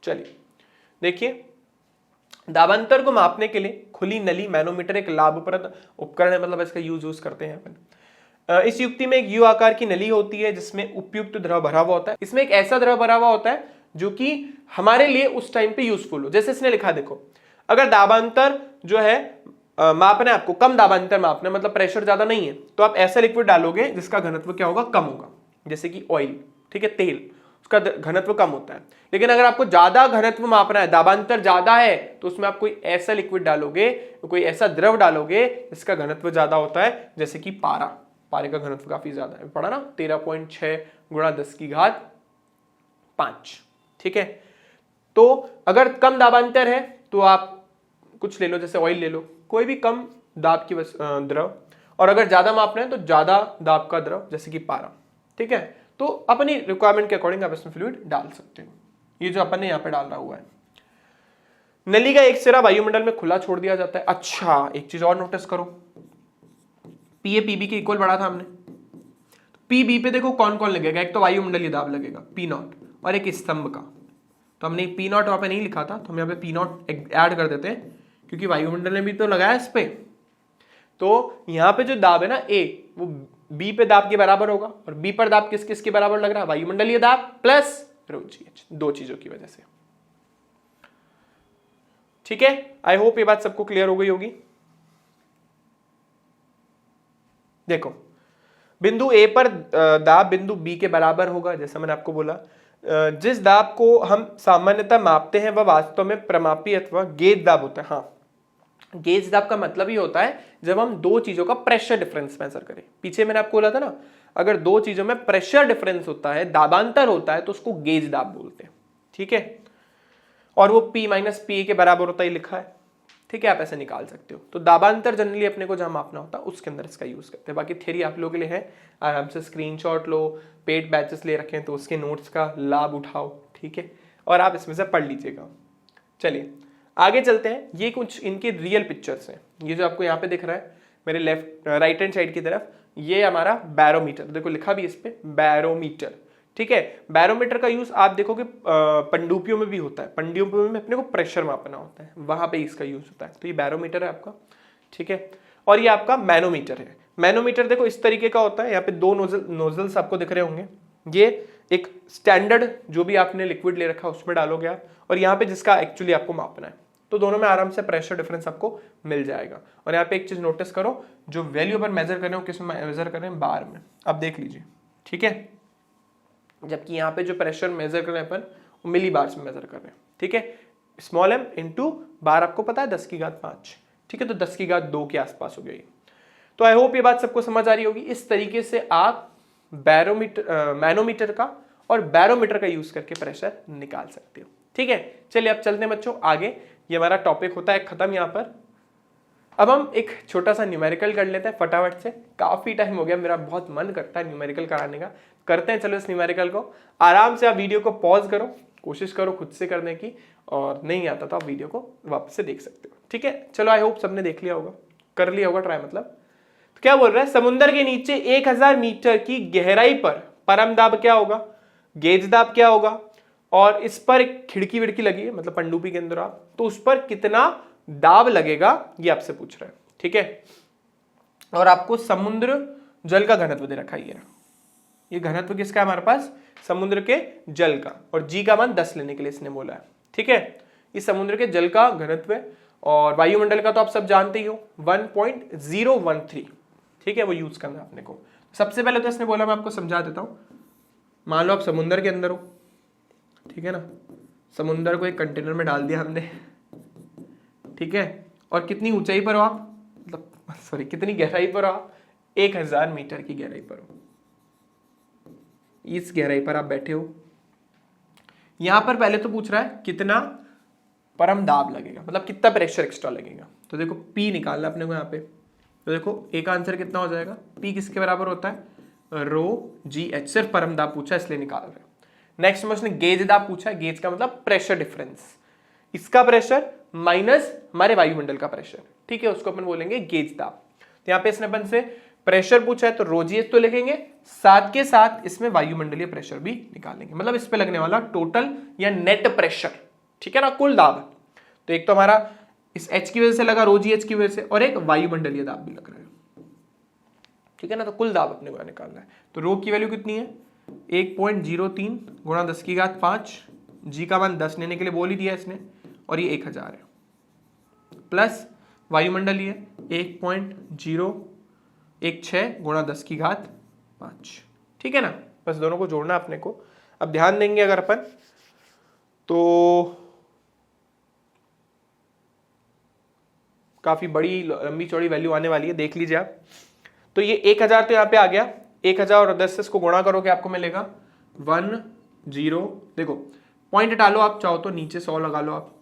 [SPEAKER 1] चलिए देखिए, दाबांतर को मापने के लिए खुली नली मैनोमीटर एक लाभप्रद उपकरण है, मतलब इसका यूज करते हैं अपन। इस युक्ति में एक यू आकार की नली होती है जिसमें उपयुक्त द्रव भरा हुआ होता है। इसमें एक ऐसा द्रव भरा हुआ होता है जो कि हमारे लिए उस टाइम पे यूजफुल हो। जैसे इसने लिखा, देखो अगर दाबांतर जो है मापना है आपको, कम दाबांतर मापना है, मतलब प्रेशर ज्यादा नहीं है, तो आप ऐसा लिक्विड डालोगे जिसका घनत्व क्या होगा, कम होगा, जैसे कि ऑयल, ठीक है, तेल, उसका घनत्व कम होता है। लेकिन अगर आपको ज्यादा घनत्व मापना है, दाबांतर ज्यादा है, तो उसमें आप कोई ऐसा लिक्विड डालोगे, कोई ऐसा द्रव डालोगे जिसका घनत्व ज्यादा होता है, जैसे कि पारा। पारे का घनत्व काफी ज्यादा है, पढ़ा ना, 13.6 गुणा 10⁵5। ठीक है। तो अगर कम दाबांतर है तो आप कुछ ले लो, जैसे ऑयल ले लो, कोई भी कम दाब की द्रव, और अगर ज्यादा मापना है तो ज्यादा दाब का द्रव, जैसे कि पारा। ठीक है। तो अपनी रिक्वायरमेंट के अकॉर्डिंग आप इसमें फ्लूइड डाल सकते हो। ये जो अपन ने यहाँ पे डाल रहा हुआ है, नली का एक सिरा वायुमंडल में खुला छोड़ दिया जाता है। अच्छा, एक चीज और नोटिस करो, पी ए पीबी के इक्वल बढ़ा था हमने, पी बी पे देखो कौन कौन लगेगा, एक तो वायुमंडलीय दाब लगेगा पी नॉट, और एक स्तंभ का। तो हमने पी नॉट वहां पे नहीं लिखा था, तो हम यहाँ पे पी नॉट ऐड कर देते हैं, क्योंकि वायुमंडल ने भी तो लगाया इस पे। तो यहाँ पे जो दाब है ना ए, वो बी पे दाब के बराबर होगा, और बी पर दाब किस किस के बराबर लग रहा है, वायुमंडलीय दाब प्लस रो जी एच, दो चीजों की वजह से। ठीक है, आई होप ये बात सबको क्लियर हो गई होगी। देखो, बिंदु ए पर दाब बिंदु बी के बराबर होगा, जैसा मैंने आपको बोला। जिस दाब को हम सामान्यतः मापते हैं वह वास्तव में प्रमापी अथवा गेज दाब होता है। हाँ, गेज दाब का मतलब ही होता है जब हम दो चीजों का प्रेशर डिफरेंस मेजर करें। पीछे मैंने आपको बोला था ना, अगर दो चीजों में प्रेशर डिफरेंस होता है, दाबांतर होता है, तो उसको गेज दाब बोलते हैं। ठीक है। और वो P माइनस पी के बराबर होता ही लिखा है। ठीक है, आप ऐसे निकाल सकते हो। तो दाबांतर जनरली अपने को जहां मापना होता है उसके अंदर इसका यूज करते हैं। बाकी थ्योरी आप लोगों के लिए है, आराम से स्क्रीनशॉट लो, पेड बैचेस ले रखे हैं तो उसके नोट्स का लाभ उठाओ। ठीक है, और आप इसमें से पढ़ लीजिएगा। चलिए आगे चलते हैं। ये कुछ इनके रियल पिक्चर्स हैं। ये जो आपको यहाँ पे दिख रहा है मेरे लेफ्ट राइट हैंड साइड की तरफ, ये हमारा बैरोमीटर, देखो लिखा भी इस पे बैरोमीटर। ठीक है। बैरोमीटर का यूज आप देखोगे पनडुब्बियों में भी होता है। पनडुब्बियों में अपने को प्रेशर मापना होता है, वहां पे इसका यूज होता है। तो ये बैरोमीटर है आपका। ठीक है। और ये आपका मैनोमीटर है। मैनोमीटर देखो इस तरीके का होता है, यहाँ पे दो नोजल्स आपको दिख रहे होंगे। ये एक स्टैंडर्ड जो भी आपने लिक्विड ले रखा है उसमें डालोगे आप, और यहाँ पे जिसका एक्चुअली आपको मापना है, तो दोनों में आराम से प्रेशर डिफरेंस आपको मिल जाएगा। और यहाँ पे एक चीज नोटिस करो, जो वैल्यू पर मेजर कर रहे हो किस में मेजर कर रहे हैं, बार में। अब देख लीजिए। ठीक है। जबकि यहाँ पे जो प्रेशर मेजर कर रहे हैं अपन, वो मिली बार्स में मेजर कर रहे हैं। ठीक है। स्मॉल m इंटू बार आपको पता है 10⁵5। ठीक है। तो 10⁵2 के आसपास हो गई। तो आई होप ये बात सबको समझ आ रही होगी। इस तरीके से आप मैनोमीटर का और बैरोमीटर का यूज करके प्रेशर निकाल सकते हो। ठीक है। चलिए अब चलते हैं बच्चों आगे। ये हमारा टॉपिक होता है खत्म यहाँ पर। अब हम एक छोटा सा न्यूमेरिकल कर लेते हैं फटाफट से। काफी टाइम हो गया, मेरा बहुत मन करता है न्यूमेरिकल कराने का। करते हैं चलो इस न्यूमेरिकल को। आराम से आप वीडियो को पॉज करो, कोशिश करो खुद से करने की, और नहीं आता तो आप वीडियो को वापस से देख सकते हो। ठीक है। चलो आई होप सबने देख लिया होगा, कर लिया होगा ट्राई। मतलब तो क्या बोल रहा है, समुद्र के नीचे 1000 मीटर की गहराई पर परम दाब क्या होगा, गेज दाब क्या होगा, और इस पर एक खिड़की विड़की लगी है, मतलब पनडुब्बी के अंदर आप, तो उस पर कितना दाब लगेगा ये आपसे पूछ रहा है। ठीक है। और आपको समुद्र जल का घनत्व दे रखा है। ये घनत्व किसका है हमारे पास, समुद्र के जल का, और जी का मान 10 लेने के लिए इसने बोला है। ठीक है। इस समुद्र के जल का घनत्व है, और वायुमंडल का तो आप सब जानते ही हो 1.013। ठीक है, वो यूज करना है अपने को। सबसे पहले तो इसने बोला, मैं आपको समझा देता हूं। मान लो आप समुद्र के अंदर हो, ठीक है ना, समुद्र को एक कंटेनर में डाल दिया हमने। ठीक है। और कितनी ऊंचाई पर हो आप, मतलब सॉरी कितनी गहराई पर हो आप, 1000 मीटर की गहराई पर हो। इस गहराई पर आप बैठे हो। यहां पर पहले तो पूछ रहा है कितना परम दाब लगेगा, मतलब कितना प्रेशर एक्स्ट्रा लगेगा। तो देखो P निकालना अपने को यहाँ पे। तो देखो एक आंसर कितना हो जाएगा, P किसके बराबर होता है, रो जी एच। सिर्फ परम दाब पूछा इसलिए निकाल रहे हैं। नेक्स्ट में उसने गेज दाब पूछा है, गेज का मतलब प्रेशर डिफरेंस, इसका प्रेशर माइनस हमारे वायुमंडल का प्रेशर, ठीक है, उसको अपन बोलेंगे गेज दाब। तो यहाँ पे इसने अपन से प्रेशर पूछा है तो रो जी एच तो लिखेंगे, साथ के साथ इसमें वायुमंडलीय प्रेशर भी निकालेंगे, मतलब इस पे लगने वाला टोटल या नेट प्रेशर, ठीक है ना, कुल दाब। तो एक तो हमारा इस H की वजह से लगा, रो जी एच की वजह से, और एक वायुमंडलीय दाब भी लग रहा है, ठीक है ना। तो कुल दाब अपने को निकालना है। तो रो की वैल्यू कितनी है, 1.03 गुणा 10 की घात 5, जी का मान 10 लेने के लिए बोल ही दिया इसने, और ये 1000 है, प्लस वायुमंडलीय 1.016 गुणा 10 की घात 5, ठीक है ना। बस दोनों को जोड़ना अपने को। अब ध्यान देंगे अगर अपन तो काफी बड़ी लंबी चौड़ी वैल्यू आने वाली है, देख लीजिए आप। तो ये 1000 तो यहाँ पे आ गया, 1000 और 10 से इसको गुणा करोगे आपको मिलेगा 10। देखो पॉइंट डालो आप, चाहो तो नीचे 100 लगा लो आप,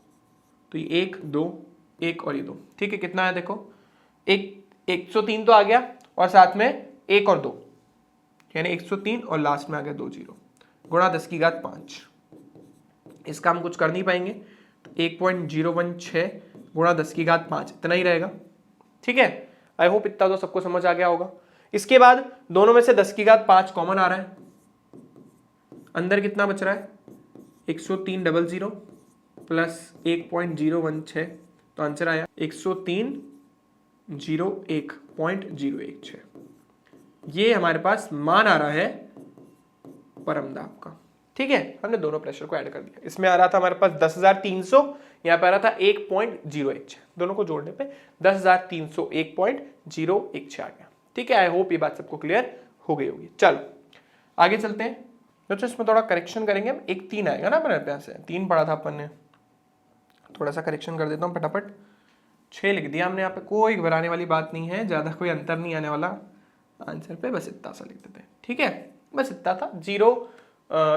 [SPEAKER 1] तो ये 1 2 1 और ये 2, ठीक है। कितना है देखो, 103 तो आ गया, और साथ में 1 और 2 यानी 103, और लास्ट में आ गया 2 0 गुणा 10 की घात 5। इसका हम कुछ कर नहीं पाएंगे, तो 1.016 गुणा 10 की घात 5 इतना ही रहेगा, ठीक है। आई होप इतना तो सबको समझ आ गया होगा। इसके बाद दोनों में से 10 की घात 5 कॉमन आ रहा है, अंदर कितना बच रहा है, 10300 प्लस 1.016, तो आंसर आया 10301.016। ये हमारे पास मान आ रहा है परम दाब का, ठीक है। हमने दोनों प्रेशर को ऐड कर दिया, इसमें आ रहा था हमारे पास 10,300, यहाँ पे आ रहा था 1.016, दोनों को जोड़ने पे 10,301.016 आ गया, ठीक है। आई होप ये बात सबको क्लियर हो गई होगी। चलो आगे चलते हैं। तो इसमें थोड़ा करेक्शन करेंगे हम, एक 3 आएगा ना अपने पास से, 3 पढ़ा था अपन ने, थोड़ा सा करेक्शन कर देता हूँ फटाफट। 6 लिख दिया हमने यहाँ पे, कोई घबराने वाली बात नहीं है, ज्यादा कोई अंतर नहीं आने वाला आंसर पे, बस इतना सा लिख देते हैं, ठीक है। बस इतना था,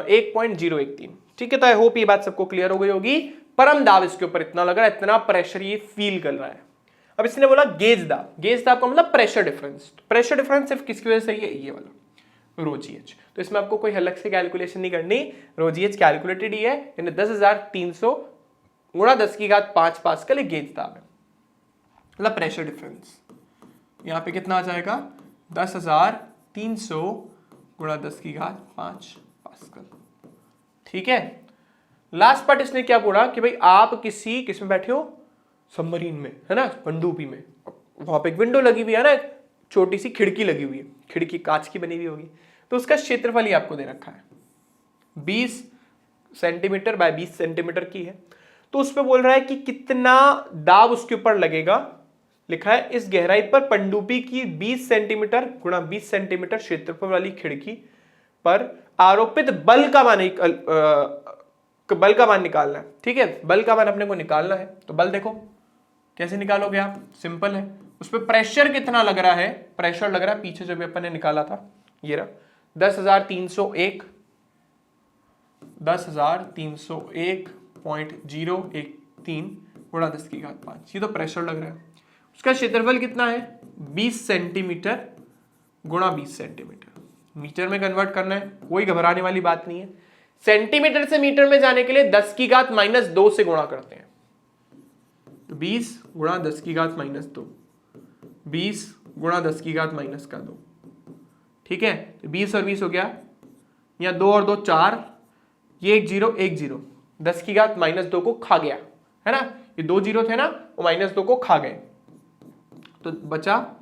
[SPEAKER 1] 1.013, ठीक है। तो आई होप ये बात सबको क्लियर हो गई होगी। परम दाब इसके ऊपर इतना लग रहा है, इतना प्रेशर ये फील कर रहा है। अब इसने बोला गेज दाब, गेज दाब का मतलब प्रेशर डिफरेंस। प्रेशर डिफरेंस सिर्फ किसकी वजह से, ये वाला रो जी एच। तो इसमें आपको कोई अलग से कैलकुलेशन नहीं करनी, रो जी एच कैलकुलेटेड ही है, यानी 10,300 गुणा 10 की घात 5 पास्कल एक गेज दाब है, मतलब प्रेशर डिफरेंस। यहाँ पे कितना आ जाएगा, 10,300 गुणा 10 की घात 5 पास्कल, ठीक है। लास्ट पार्ट इसने क्या बोला कि भाई आप किस में बैठे हो, सबमरीन में, है ना, पनडुब्बी में, वहां पे एक विंडो लगी हुई है ना, एक छोटी सी खिड़की लगी हुई है, खिड़की कांच की बनी हुई होगी, तो उसका क्षेत्रफल ही आपको दे रखा है 20 सेंटीमीटर बाय 20 सेंटीमीटर की है। तो उस पर बोल रहा है कि कितना दाब उसके ऊपर लगेगा, लिखा है इस गहराई पर पनडुब्बी की 20 सेंटीमीटर गुणा 20 सेंटीमीटर क्षेत्रफल वाली खिड़की पर आरोपित बल का मान निकालना है, ठीक है। बल का मान अपने को निकालना है, तो बल देखो कैसे निकालोगे आप, सिंपल है। उस पर प्रेशर कितना लग रहा है, प्रेशर लग रहा है पीछे जो भी अपन ने निकाला था, ये रहा 10,301.013 गुणा 10 की घात 5, ये तो प्रेशर लग रहा है। उसका क्षेत्रफल कितना है, 20 सेंटीमीटर गुणा 20 सेंटीमीटर, मीटर में कन्वर्ट करना है, कोई घबराने वाली बात नहीं है। सेंटीमीटर से मीटर में जाने के लिए 10 की घात -2 से गुणा करते हैं, तो 20 गुणा 10 की घात -2, 20 गुणा 10 की घात -2, ठीक है। तो 20 और 20 हो गया, यहाँ 2 और 2 4, ये 1 0 1 0, 10 की घात -2 को खा गया, है ना, ये 2 0 थे ना, वो -2 को खा गए, तो बचा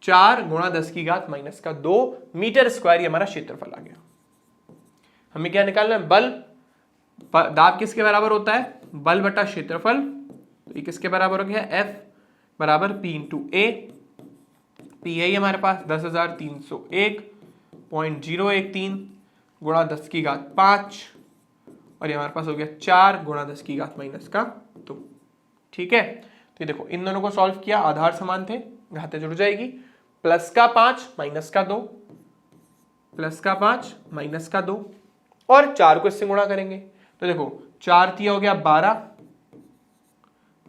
[SPEAKER 1] 4 गुणा 10 की घात -2 मीटर स्क्वायर, ये हमारा क्षेत्रफल आ गया। हमें क्या निकालना है, बल, दाब किसके बराबर होता है, बल बटा क्षेत्रफल, तो ये किसके बराबर हो गया, F बराबर P इंटू A, P है हमारे पास 10,301.013 गुणा 10 की घात 5, और ये हमारे पास हो गया 4 गुणा 10 की घात -2, ठीक है। तो ये देखो इन दोनों को सॉल्व किया, आधार समान थे, घातें जुड़ जाएगी, प्लस का 5 माइनस का 2, प्लस का 5 माइनस का 2, और 4 को इससे गुणा करेंगे, तो देखो 4 3 हो गया 12,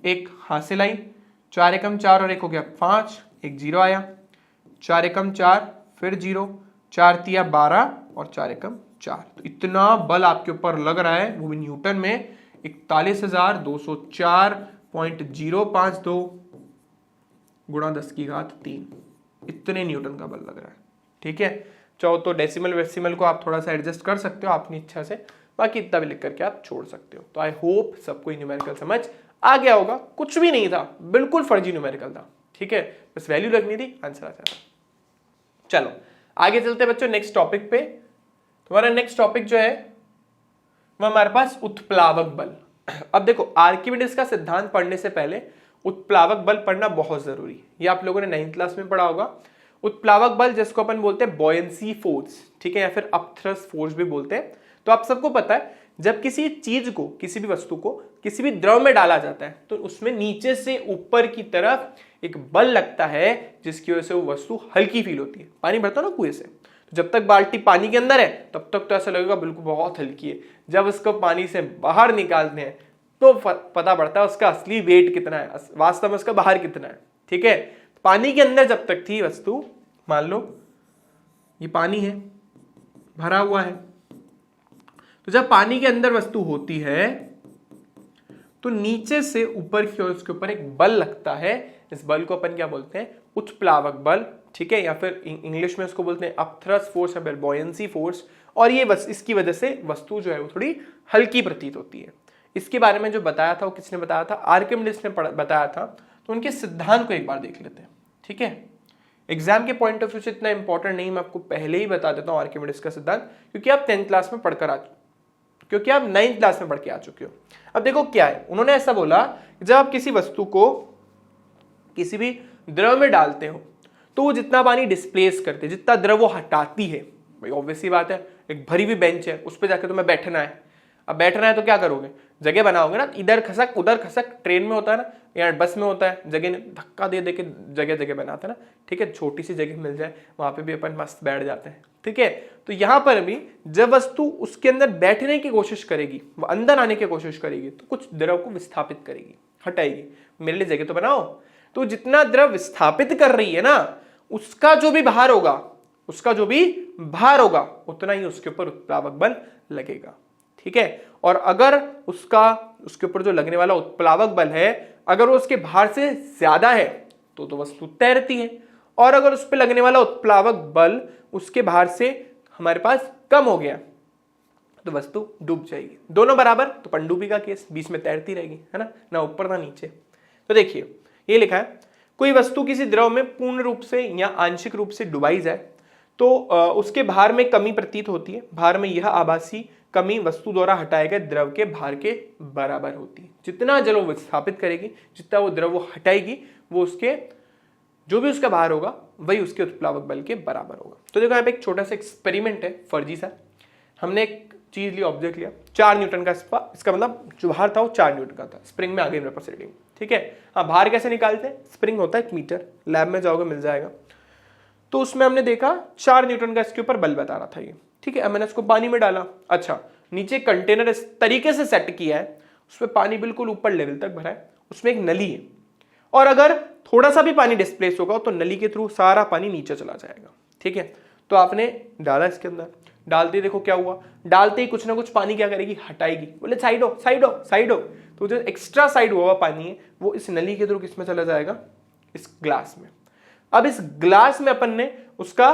[SPEAKER 1] एक हासिल आई, 4 एकम 4 और 1 हो गया 5, एक 0 आया, 4 एकम 4, फिर 0, 4 तिया 12 और 4 एकम 4। तो इतना बल आपके ऊपर लग रहा है वो भी न्यूटन में, 41,204.052 गुणा 10⁻³ इतने न्यूटन का बल लग रहा है। ठीक है, चाहो तो डेसिमल वेसिमल को आप थोड़ा सा एडजस्ट कर सकते हो अपनी इच्छा से, बाकी इतना भी लिख करके आप छोड़ सकते हो। तो आई होप सबको न्यूमेरिकल समझ आ गया होगा। कुछ भी नहीं था, बिल्कुल फर्जी न्यूमेरिकल था। ठीक है, बस वैल्यू लगनी थी, आंसर आ जाता। चलो आगे चलते बच्चों नेक्स्ट टॉपिक पे। तुम्हारा नेक्स्ट टॉपिक जो है वो हमारे पास उत्प्लावक बल। अब देखो आर्किमिडीज का सिद्धांत पढ़ने से पहले उत्प्लावक बल पढ़ना बहुत जरूरी है। ये आप लोगों ने 9th क्लास में पढ़ा होगा। उत्प्लावक बल जिसको अपन बोलते हैं बॉयंसी फोर्स, ठीक है, या फिर अपथ्रस्ट फोर्स भी बोलते हैं। तो आप सबको पता है जब किसी चीज को, किसी भी वस्तु को किसी भी द्रव में डाला जाता है तो उसमें नीचे से ऊपर की तरफ एक बल लगता है जिसकी वजह से वो वस्तु हल्की फील होती है। पानी भरता ना कुएं से, तो जब तक बाल्टी पानी के अंदर है तब तक तो ऐसा लगेगा बिल्कुल बहुत हल्की है। जब उसको पानी से बाहर निकालते हैं तो पता पड़ता है उसका असली वेट कितना है, वास्तव में उसका बाहर कितना है। ठीक है, पानी के अंदर जब तक थी वस्तु, मान लो ये पानी है, भरा हुआ है, तो जब पानी के अंदर वस्तु होती है तो नीचे से ऊपर की ओर उसके ऊपर एक बल लगता है। इस बल को अपन क्या बोलते हैं? उत्प्लावक बल। ठीक है, या फिर इंग्लिश में उसको बोलते हैं अपथ्रस्ट फोर्स या फिर बॉयंसी फोर्स। और ये बस इसकी वजह से वस्तु जो है वो थोड़ी हल्की प्रतीत होती है। इसके बारे में जो बताया था वो किसने बताया था? आर्किमिडीज ने बताया था। तो उनके सिद्धांत को एक बार देख लेते हैं। ठीक है, एग्जाम के पॉइंट ऑफ व्यू से इतना इंपॉर्टेंट नहीं, मैं आपको पहले ही बता देता हूँ आर्किमिडीज का सिद्धांत, क्योंकि आप 10th क्लास में पढ़कर क्योंकि आप 9th क्लास में पढ़ के आ चुके हो। अब देखो क्या है, उन्होंने ऐसा बोला जब आप किसी वस्तु को किसी भी द्रव में डालते हो तो वो जितना पानी डिस्प्लेस करते, जितना द्रव वो हटाती है, भाई ऑब्वियसली बात है, एक भरी हुई बेंच है उस पर जाके तुम्हें बैठना है। अब बैठना है तो क्या करोगे? जगह बनाओगे ना, इधर खसक उधर खसक। ट्रेन में होता है ना या बस में होता है, जगह धक्का दे दे के जगह जगह बनाते हैं ना। ठीक है, छोटी सी जगह मिल जाए वहां पे भी अपन मस्त बैठ जाते हैं। ठीक है, तो यहां पर भी जब वस्तु उसके अंदर बैठने की कोशिश करेगी, वो अंदर आने की कोशिश करेगी, तो कुछ द्रव को विस्थापित करेगी, हटाएगी। मेरे लिए जगह तो बनाओ। तो जितना द्रव विस्थापित कर रही है ना, उसका जो भी भार होगा उतना ही उसके ऊपर उत्प्लावक बल लगेगा। ठीक है, और अगर उसके ऊपर जो लगने वाला उत्प्लावक बल है अगर वो उसके भार से ज्यादा है तो वस्तु तैरती है, और अगर उस पर लगने वाला उत्प्लावक बल उसके भार से हमारे पास कम हो गया तो वस्तु डूब जाएगी। दोनों बराबर तो पनडुब्बी का केस, बीच में तैरती रहेगी, है ना ऊपर ना नीचे। तो देखिए ये लिखा है, कोई वस्तु किसी द्रव में पूर्ण रूप से या आंशिक रूप से डुबाई जाए तो उसके भार में कमी प्रतीत होती है। भार में यह आभासी कमी वस्तु द्वारा हटाए गए द्रव के भार के बराबर होती है। जितना जल वो विस्थापित करेगी, जितना वो द्रव वो हटाएगी, वो उसके जो भी उसका भार होगा वही उसके उत्प्लावक बल के बराबर होगा। तो देखो यहाँ पे एक छोटा सा एक्सपेरिमेंट है, फर्जी सा। हमने एक चीज ली, ऑब्जेक्ट लिया, 4 न्यूटन का इसका मतलब जो भार था वो 4 न्यूटन का था। स्प्रिंग में आ गई मेरे पास रीडिंग। ठीक है, हाँ, भार कैसे निकालते हैं? स्प्रिंग होता है 1 मीटर, लैब में जाओगे मिल जाएगा। तो उसमें हमने देखा 4 न्यूटन का इसके ऊपर बल बता रहा था ये। ठीक है, मैंने इसको पानी में डाला। अच्छा, नीचे कंटेनर इस तरीके से सेट किया है, उसमें पानी बिल्कुल ऊपर लेवल तक भरा है, उसमें एक नली है, और अगर थोड़ा सा भी पानी डिस्प्लेस होगा तो नली के थ्रू सारा पानी नीचे चला जाएगा। ठीक है, तो आपने डाला इसके अंदर, डालते ही देखो क्या हुआ, डालते ही कुछ ना कुछ पानी क्या करेगी? हटाएगी। बोले साइड हो साइड हो साइड हो, तो जो एक्स्ट्रा साइड हुआ पानी है वो इस नली के थ्रू किस में चला जाएगा? इस ग्लास में। अब इस ग्लास में अपन ने उसका,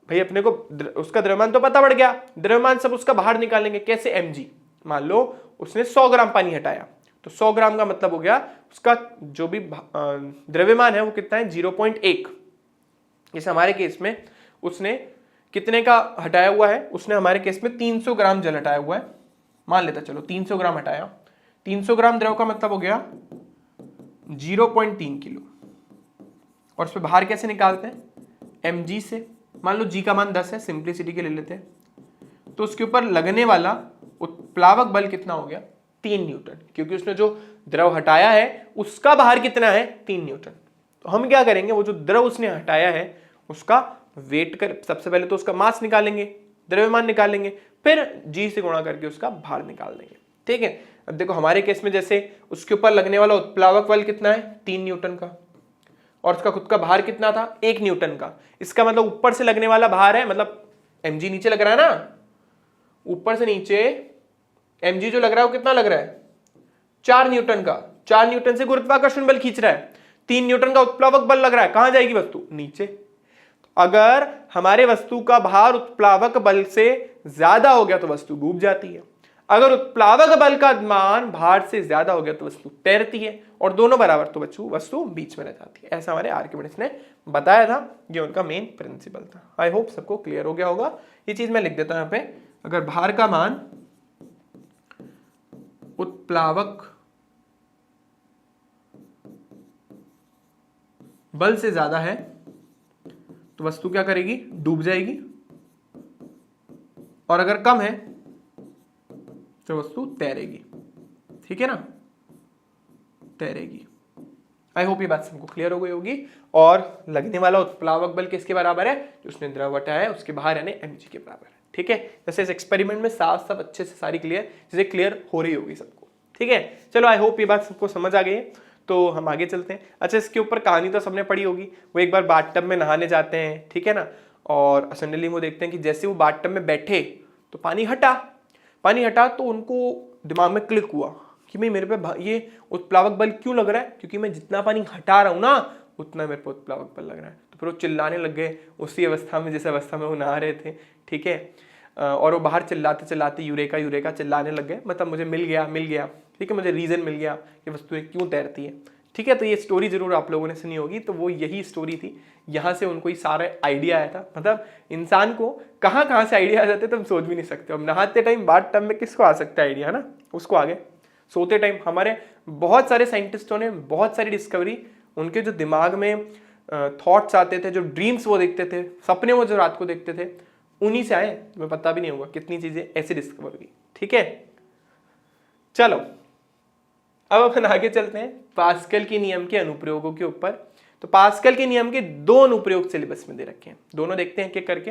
[SPEAKER 1] भाई अपने को उसका द्रव्यमान तो पता पड़ गया, द्रव्यमान सब उसका बाहर निकालेंगे। कैसे? mg। मान लो उसने 100 ग्राम पानी हटाया तो 100 ग्राम का मतलब हो गया उसका जो भी द्रव्यमान है वो कितना है? 0.1। जैसे हमारे केस में उसने कितने का हटाया हुआ है? उसने हमारे केस में 300 ग्राम जल हटाया हुआ है, मान लेता चलो 300 ग्राम हटाया। 300 ग्राम द्रव का मतलब हो गया 0.3 किलो। और उस पर बाहर कैसे निकालते हैं? mg से। मान लो g का मान 10 है, सिंप्लिसिटी के ले लेते हैं, तो उसके ऊपर लगने वाला उत्प्लावक बल कितना हो गया? 3 न्यूटन, क्योंकि उसने जो द्रव हटाया है उसका भार कितना है? 3 न्यूटन। तो हम क्या करेंगे, वो जो द्रव उसने हटाया है उसका वेट कर, सबसे पहले तो उसका मास निकालेंगे, द्रव्यमान निकालेंगे, फिर g से गुणा करके उसका भार निकाल देंगे। ठीक है, अब देखो हमारे केस में जैसे उसके ऊपर लगने वाला उत्प्लावक बल कितना है? 3 न्यूटन का, और उसका खुद का भार कितना था 1 न्यूटन का। इसका मतलब ऊपर से लगने वाला भार है, मतलब mg नीचे लग रहा है ना, ऊपर से नीचे mg जो लग रहा है वो कितना लग रहा है 4 न्यूटन का। 4 न्यूटन से गुरुत्वाकर्षण बल खींच रहा है, 3 न्यूटन का उत्प्लावक बल लग रहा है। कहां जाएगी वस्तु, नीचे। अगर हमारे वस्तु का भार उत्प्लावक बल से ज्यादा हो गया तो वस्तु डूब जाती है, अगर उत्प्लावक बल का मान भार से ज्यादा हो गया तो वस्तु तैरती है, और दोनों बराबर तो वस्तु बीच में रह जाती है। ऐसा हमारे आर्किमिडीज ने बताया था, ये उनका मेन प्रिंसिपल था। आई होप सबको क्लियर हो गया होगा। ये चीज मैं लिख देता हूं यहां पे, अगर भार का मान उत्प्लावक बल से ज्यादा है तो वस्तु क्या करेगी, डूब जाएगी, और अगर कम है तो वस्तु तैरेगी। ठीक है ना, तैरेगी। आई होप ये बात सबको क्लियर हो गई होगी। और लगने वाला उत्प्लावक बल किसके बराबर है, जो उसने द्रव हटाया है उसके बाहर यानी mg के बराबर है। ठीक है, जैसे इस एक्सपेरिमेंट में साफ साफ अच्छे से सारी चीजें क्लियर हो रही होगी सबको। ठीक है, चलो आई होप ये बात सबको समझ आ गई है। तो हम आगे चलते हैं। अच्छा, इसके ऊपर कहानी तो सबने पढ़ी होगी, वो एक बार बाथटब में नहाने जाते हैं, ठीक है ना, और सडनली वो देखते हैं कि जैसे वो बाथटब में बैठे तो पानी हटा तो उनको दिमाग में क्लिक हुआ कि भाई मेरे पे ये उत्प्लावक बल क्यों लग रहा है, क्योंकि मैं जितना पानी हटा रहा हूं ना उतना मेरे पे उत्प्लावक बल लग रहा है। तो फिर वो चिल्लाने लग गए उसी अवस्था में जिस अवस्था में वो नहा रहे थे। ठीक है, और वो बाहर चिल्लाते यूरेका चिल्लाने लग गए, मतलब मुझे मिल गया। ठीक है, मुझे रीजन मिल गया कि वस्तुएं क्यों तैरती है। ठीक है, तो ये स्टोरी जरूर आप लोगों ने सुनी होगी, तो वो यही स्टोरी थी। यहाँ से उनको ये सारा आइडिया आया था। मतलब इंसान को कहाँ से आइडिया आ जाते तो हम सोच भी नहीं सकते। अब नहाते टाइम बाथटब में किसको आ सकता है आइडिया, है ना, उसको आगे सोते टाइम हमारे बहुत सारे साइंटिस्टों ने बहुत सारी डिस्कवरी, उनके जो दिमाग में थॉट्स आते थे, जो ड्रीम्स वो देखते थे, सपने वो जो रात को देखते थे, उन्हीं से आए। तुम्हें पता भी नहीं होगा कितनी चीजें ऐसे डिस्कवर हुई। ठीक है, चलो अब अपन आगे चलते हैं पास्कल के नियम के अनुप्रयोगों के ऊपर। तो पास्कल के नियम के 2 अनुप्रयोग सिलेबस में दे रखे हैं, दोनों देखते हैं एक करके।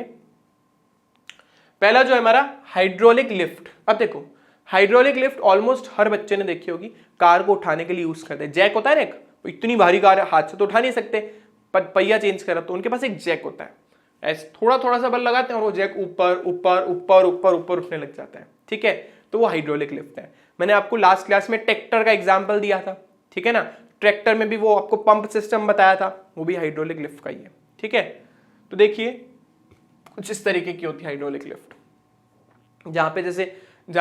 [SPEAKER 1] पहला जो है हमारा हाइड्रोलिक लिफ्ट। अब देखो, हाइड्रोलिक लिफ्ट ऑलमोस्ट हर बच्चे ने देखी होगी, कार को उठाने के लिए यूज करते हैं। जैक होता है ना एक, इतनी भारी कार है हाथ से तो उठा नहीं सकते, पर पहिया चेंज करा तो उनके पास एक जैक होता है, ऐसे थोड़ा सा बल लगाते हैं और वो जैक ऊपर उठने लग जाता है। ठीक है, तो वो हाइड्रोलिक लिफ्ट है। मैंने आपको लास्ट क्लास में ट्रैक्टर का एग्जांपल दिया था, ठीक है ना, ट्रैक्टर में भी वो आपको पंप सिस्टम बताया था, वो भी हाइड्रोलिक लिफ्ट का ही है। ठीक है, तो देखिए कुछ इस तरीके की होती है हाइड्रोलिक लिफ्ट, जहां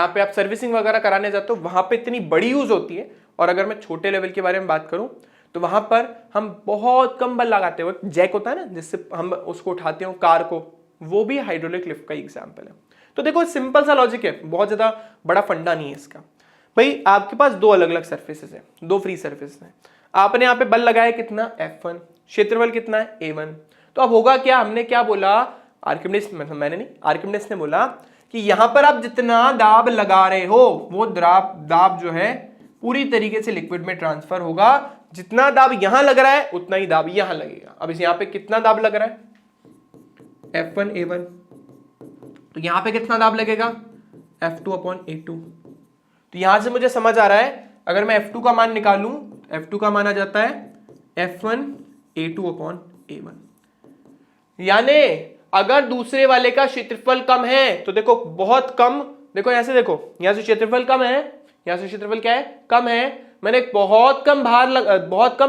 [SPEAKER 1] पे आप सर्विसिंग वगैरह कराने जाते हो वहां पे इतनी बड़ी यूज होती है। और अगर मैं छोटे लेवल के बारे में बात करूं तो वहां पर हम बहुत कम बल लगाते हैं। जैक होता है ना जिससे हम उसको उठाते हो कार को, वो भी हाइड्रोलिक लिफ्ट का एग्जाम्पल है। तो देखो सिंपल सा लॉजिक है, बहुत ज्यादा बड़ा फंडा नहीं है इसका। भाई आपके पास 2 अलग अलग सर्फेसेस है, 2 फ्री सर्फेस है, आपने यहाँ पे बल लगाया कितना F1, क्षेत्रफल कितना है A1। तो अब होगा क्या, हमने क्या बोला, आर्किमिडीज ने बोला कि यहां पर आप जितना दाब लगा रहे हो वो दाब जो है पूरी तरीके से लिक्विड में ट्रांसफर होगा। जितना दाब यहां लग रहा है उतना ही दाब यहां लगेगा। अब इस यहां पे कितना दाब लग रहा है F1 A1, तो यहां पे कितना दाब लगेगा F2/A2। तो यहां से मुझे समझ आ रहा है, अगर मैं F2 का मान निकालूं, F2 का मान आ जाता है F1A2/A1। यानी अगर दूसरे वाले का क्षेत्रफल कम है तो देखो बहुत कम, देखो यहां से देखो, यहां से क्षेत्रफल कम है, यहां से क्षेत्रफल क्या है, कम है। मैंने बहुत कम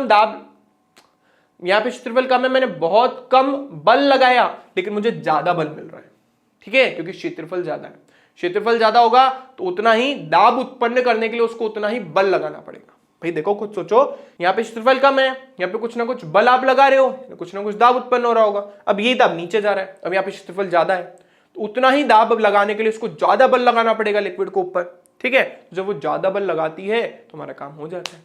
[SPEAKER 1] दाब, यहां पे क्षेत्रफल कम है, मैंने बहुत कम बल लगाया लेकिन मुझे ज्यादा बल मिल रहा है। ठीक है, क्योंकि क्षेत्रफल ज्यादा है, क्षेत्रफल ज्यादा होगा तो उतना ही दाब उत्पन्न करने के लिए उसको उतना ही बल लगाना पड़ेगा। भाई देखो खुद सोचो, यहाँ पे क्षेत्रफल कम है, यहाँ पे कुछ ना कुछ बल आप लगा रहे हो, कुछ ना कुछ दाब उत्पन्न हो रहा होगा। अब ये दाब नीचे जा रहा है, अब यहाँ पे क्षेत्रफल ज्यादा है तो उतना ही दाब लगाने के लिए उसको ज्यादा बल लगाना पड़ेगा लिक्विड को ऊपर। ठीक है, जब वो ज्यादा बल लगाती है तो हमारा काम हो जाता है।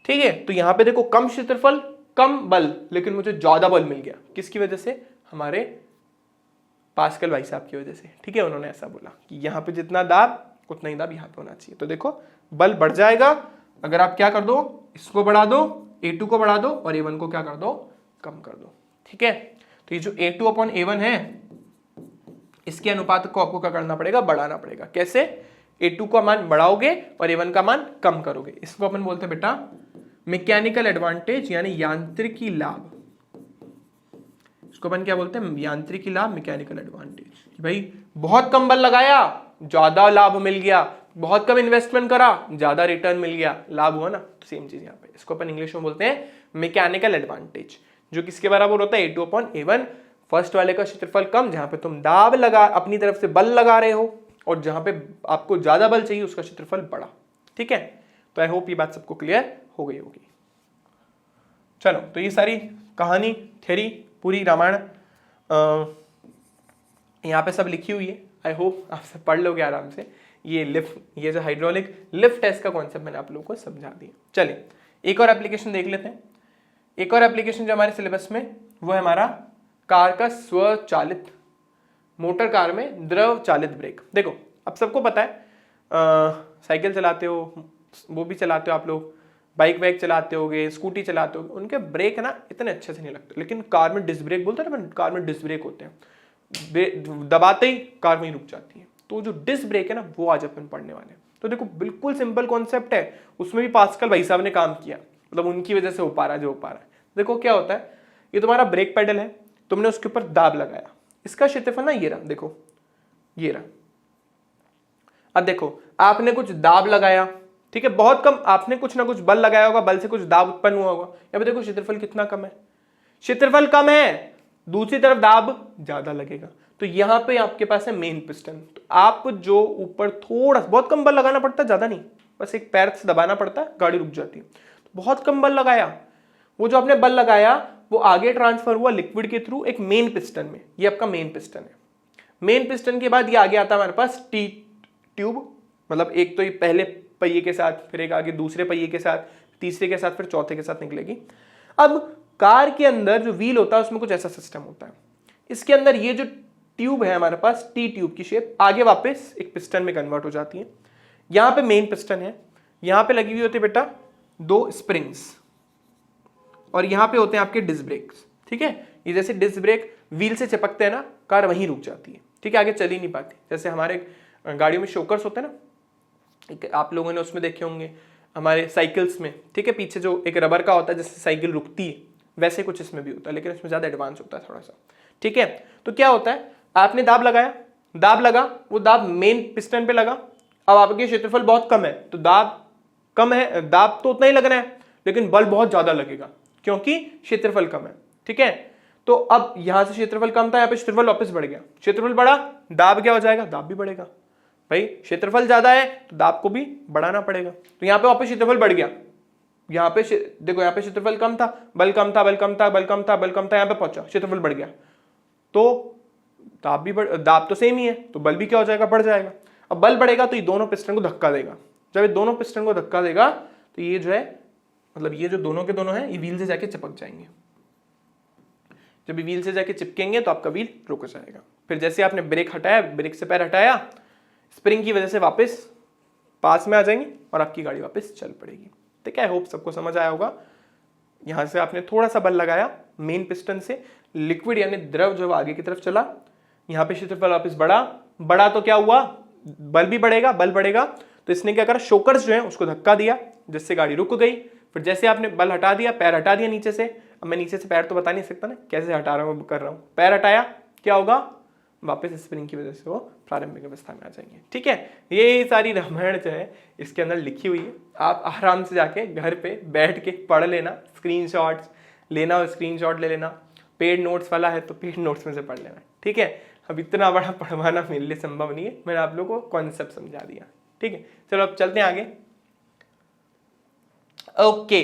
[SPEAKER 1] ठीक है, तो यहाँ पे देखो कम क्षेत्रफल कम बल, लेकिन मुझे ज्यादा बल मिल गया, किसकी वजह से, हमारे पास्कल भाई साहब की वजह से। ठीक है, उन्होंने ऐसा बोला कि यहाँ पे जितना दाब उतना ही दाब यहाँ पे होना चाहिए। तो देखो बल बढ़ जाएगा अगर आप क्या कर दो, इसको बढ़ा दो, A2 को बढ़ा दो और A1 को क्या कर दो, कम कर दो। ठीक है, तो ये जो A2/A1 है इसके अनुपात को आपको क्या करना पड़ेगा, बढ़ाना पड़ेगा। कैसे, A2 का मान बढ़ाओगे और A1 का मान कम करोगे। इसको अपन बोलते हैं बेटा मैकेनिकल एडवांटेज यानी यांत्रिकी लाभ, इसको अपन क्या बोलते हैं, यांत्रिकी लाभ, मैकेनिकल एडवांटेज। भाई बहुत कम बल लगाया, ज्यादा लाभ मिल गया, बहुत कम इन्वेस्टमेंट करा, ज्यादा रिटर्न मिल गया, लाभ हुआ ना। तो सेम चीज यहाँ पे, इसको अपन इंग्लिश में बोलते हैं मैकेनिकल एडवांटेज, जो किसके बराबर होता है, A2/A1। फर्स्ट वाले का क्षेत्रफल कम, जहां पे तुम दाब लगा, अपनी तरफ से बल लगा रहे हो, और जहां पे आपको ज्यादा बल चाहिए उसका क्षेत्रफल बड़ा। ठीक है, तो आई होप ये बात सबको क्लियर हो गई होगी। चलो, तो ये सारी कहानी, थ्योरी, पूरी रामायण यहाँ पे सब लिखी हुई है। आई होप आप सब पढ़ लोगे आराम से। ये लिफ्ट, ये जो हाइड्रोलिक लिफ्ट टेस्ट का कॉन्सेप्ट मैंने आप लोगों को समझा दिया। चलिए एक और एप्लीकेशन देख लेते हैं। एक और एप्लीकेशन जो हमारे सिलेबस में, वो है हमारा कार का स्वचालित, मोटर कार में द्रव चालित ब्रेक। देखो अब सबको पता है, साइकिल चलाते हो, वो भी चलाते हो आप लोग, बाइक वाइक चलाते होगे, स्कूटी चलाते होगे, उनके ब्रेक ना इतने अच्छे से नहीं लगते। लेकिन कार में डिस्क ब्रेक बोलते हैं ना, कार में डिस्क ब्रेक होते हैं, दबाते ही कार वहीं रुक जाती है। तो जो डिस्क ब्रेक है ना, वो आज अपन पढ़ने वाले हैं। तो देखो बिल्कुल सिंपल कॉन्सेप्ट है, उसमें भी पास्कल भाई साहब ने काम किया, मतलब उनकी वजह से हो पा रहा है जो हो पा रहा है। देखो क्या होता है, ये तुम्हारा ब्रेक पेडल है, तुमने उसके ऊपर दाब लगाया, इसका क्षेत्रफल ना ये रहा, देखो ये रहा। अब देखो आपने कुछ दाब लगाया, ठीक है, बहुत कम, आपने कुछ ना कुछ बल लगाया होगा, बल से कुछ दाब उत्पन्न हुआ होगा। यहाँ पे देखो क्षेत्रफल कितना कम है, क्षेत्रफल कम है, दूसरी तरफ दाब ज्यादा लगेगा। तो यहाँ पे आपके पास है मेन पिस्टन, तो आप जो ऊपर थोड़ा बहुत कम बल लगाना पड़ता है, ज्यादा नहीं, बस एक पैर से दबाना पड़ता है, गाड़ी रुक जाती है। तो बहुत कम बल लगाया, वो जो आपने बल लगाया वो आगे ट्रांसफर हुआ लिक्विड के थ्रू एक मेन पिस्टन में। ये आपका मेन पिस्टन है। मेन पिस्टन के बाद ये आगे आता है हमारे पास टी ट्यूब, मतलब एक तो ये पहले पहिए के साथ, फिर एक आगे दूसरे पहिए के साथ, तीसरे के साथ, फिर चौथे के साथ निकलेगी। अब कार के अंदर जो व्हील होता है उसमें कुछ ऐसा सिस्टम होता है, इसके अंदर ये जो ट्यूब है हमारे पास, टी ट्यूब की शेप, आगे वापस एक पिस्टन में कन्वर्ट हो जाती है। यहां पे मेन पिस्टन है, यहां पे लगी हुई होती है बेटा दो स्प्रिंग्स, और यहां पे होते हैं आपके डिस्क ब्रेक्स। ठीक है, ये जैसे डिस्क ब्रेक व्हील से चिपकते हैं ना, कार वहीं रुक जाती है। ठीक है, आगे चल ही नहीं पाती। जैसे हमारे गाड़ियों में शोकर्स होते हैं ना, आप लोगों ने उसमें देखे होंगे, हमारे साइकिल्स में, ठीक है, पीछे जो एक रबर का होता है जिससे साइकिल रुकती है, वैसे कुछ इसमें भी होता है, लेकिन इसमें ज्यादा एडवांस होता है थोड़ा सा। ठीक है, तो क्या होता है, आपने दाब लगाया, दाब लगा, वो दाब मेन पिस्टन पे लगा। अब आपके क्षेत्रफल बहुत कम है, तो दाब कम है, दाब तो उतना ही लगना है, लेकिन बल बहुत ज्यादा लगेगा क्योंकि क्षेत्रफल कम है। ठीक है, तो अब यहां से क्षेत्रफल कम था, यहाँ पे क्षेत्रफल वापस बढ़ गया, क्षेत्रफल बढ़ा, दाब क्या हो जाएगा, दाब भी बढ़ेगा। भाई क्षेत्रफल ज्यादा है तो दाब को भी बढ़ाना पड़ेगा, तो यहाँ पे वापस क्षेत्रफल बढ़ गया। यहाँ पे देखो, यहाँ पे क्षेत्रफल कम था, बल कम था, बल कम था, बल कम था, बल कम था, यहाँ पे पहुंचा, क्षेत्रफल बढ़ गया, तो दाब भी दाब तो सेम ही है, तो बल भी क्या हो जाएगा, बढ़ जाएगा। अब बल बढ़ेगा तो ये दोनों पिस्टन को धक्का देगा। जब ये दोनों पिस्टन को धक्का देगा तो ये जो है, मतलब ये जो दोनों के दोनों हैं, ये व्हील से जाके चिपक जाएंगे। जब ये व्हील से जाके चिपकेंगे तो आपका व्हील रुक जाएगा। फिर जैसे आपने ब्रेक हटाया, ब्रेक से पैर हटाया, स्प्रिंग की वजह से वापस पास में आ जाएंगे और आपकी गाड़ी वापस चल पड़ेगी। ठीक है, आई होप सबको समझ आया होगा। यहां से आपने थोड़ा सा बल लगाया मेन पिस्टन से, लिक्विड यानी द्रव जो आगे की तरफ चला, यहाँ पे क्षेत्रफल वापस बढ़ा तो क्या हुआ, बल भी बढ़ेगा, बल बढ़ेगा तो इसने क्या करा, शोकर्स जो है उसको धक्का दिया, जिससे गाड़ी रुक गई। फिर जैसे आपने बल हटा दिया, पैर हटा दिया नीचे से, अब मैं नीचे से पैर तो बता नहीं सकता ना कैसे हटा रहा हूँ, कर रहा हूँ, पैर हटाया, क्या होगा, वापस स्प्रिंग की वजह से वो प्रारंभिक अवस्था में आ जाएंगे। ठीक है, ये सारी रामायण जो है इसके अंदर लिखी हुई है, आप आराम से जाके घर पे बैठ के पढ़ लेना, स्क्रीनशॉट्स लेना, स्क्रीनशॉट ले लेना, पेड नोट्स वाला है तो पेड नोट्स में से पढ़ लेना। ठीक है, अब इतना बड़ा पढ़वाना मेरे लिए संभव नहीं है, मैंने आप लोगों को कॉन्सेप्ट समझा दिया। ठीक है, चलो अब चलते हैं आगे। ओके,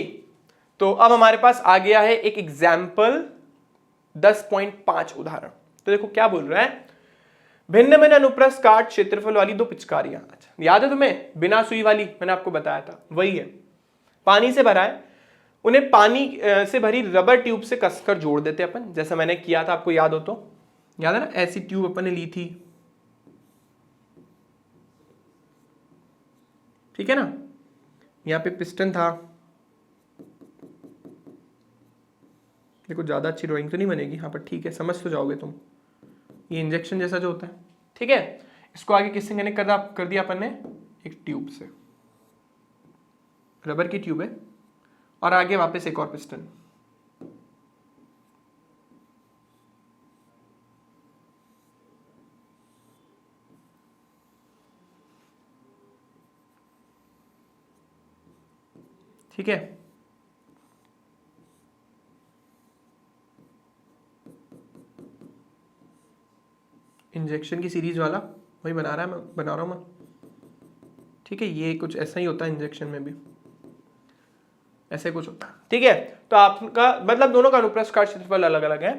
[SPEAKER 1] तो अब हमारे पास आ गया है एक एग्जाम्पल 10.5 उदाहरण। तो देखो क्या बोल रहा है, भिन्न भिन्न अनुप्रस्थ काट क्षेत्रफल वाली दो पिचकारियां, याद है तुम्हें, बिना सुई वाली, मैंने आपको बताया था, वही है, पानी से भरा है, उन्हें पानी से भरी रबर ट्यूब से कसकर जोड़ देते अपन, जैसा मैंने किया था, आपको याद हो तो, याद है ना, ऐसी ट्यूब अपन ने ली थी। ठीक है ना, यहां पे पिस्टन था, देखो ज्यादा अच्छी ड्राइंग तो नहीं बनेगी यहाँ पर, ठीक है, समझ तो जाओगे तुम, ये इंजेक्शन जैसा जो होता है। ठीक है, इसको आगे किससे कनेक्ट कर दिया अपन ने, एक ट्यूब से, रबर की ट्यूब है, और आगे वापस एक और पिस्टन। ठीक है, इंजेक्शन की सीरीज वाला वही बना रहा हूं मैं। ठीक है, ये कुछ ऐसा ही होता है इंजेक्शन में भी, ऐसे कुछ होता है। ठीक है, तो आपका मतलब दोनों का अनुप्रस्थ काट क्षेत्रफल अलग अलग है।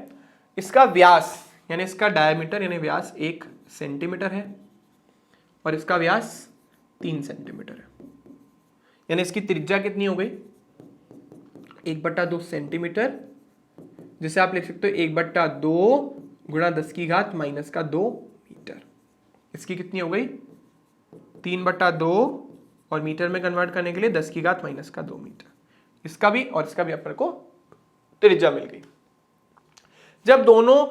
[SPEAKER 1] इसका व्यास यानी इसका डायमीटर यानी व्यास 1 सेंटीमीटर है और इसका व्यास 3 सेंटीमीटर है। यानी इसकी त्रिज्या कितनी हो गई? 1/2 सेंटीमीटर, जिसे आप लिख सकते हो 1/2 गुणा 10⁻⁻2 मीटर। इसकी कितनी हो गई? 3/2 और मीटर में कन्वर्ट करने के लिए 10⁻⁻2 मीटर। इसका भी और इसका भी अपन को त्रिज्या मिल गई। जब दोनों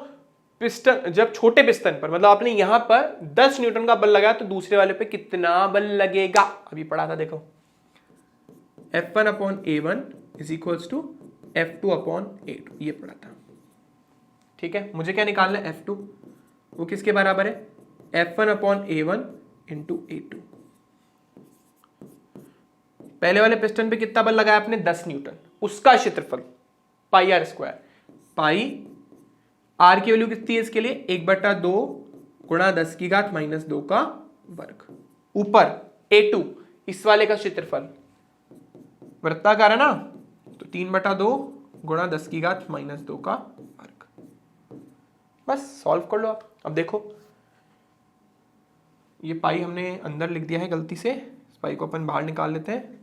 [SPEAKER 1] पिस्टन, जब छोटे पिस्टन पर मतलब आपने यहां पर 10 न्यूटन का बल लगाया तो दूसरे वाले पे कितना बल लगेगा? अभी पढ़ा था, देखो F1/A1 is equals to F2/A2, ये पढ़ा था। ठीक है, मुझे क्या निकालना है? F2, वो किसके बराबर है? F1/A1 into A2। पहले वाले पिस्टन पे कितना बल लगाया आपने? 10 न्यूटन, उसका क्षेत्रफल πr²। पाई आर की वैल्यू कितनी है इसके लिए? 1/2 गुणा 10⁻⁻2 का वर्ग। ऊपर A2 इस वाले का क्षेत्रफल, वृत्ताकार है ना, तो 3/2 गुणा 10⁻⁻2 का वर्ग। बस सॉल्व कर लो आप। अब देखो ये पाई हमने अंदर लिख दिया है गलती से, इस पाई को अपन बाहर निकाल लेते हैं।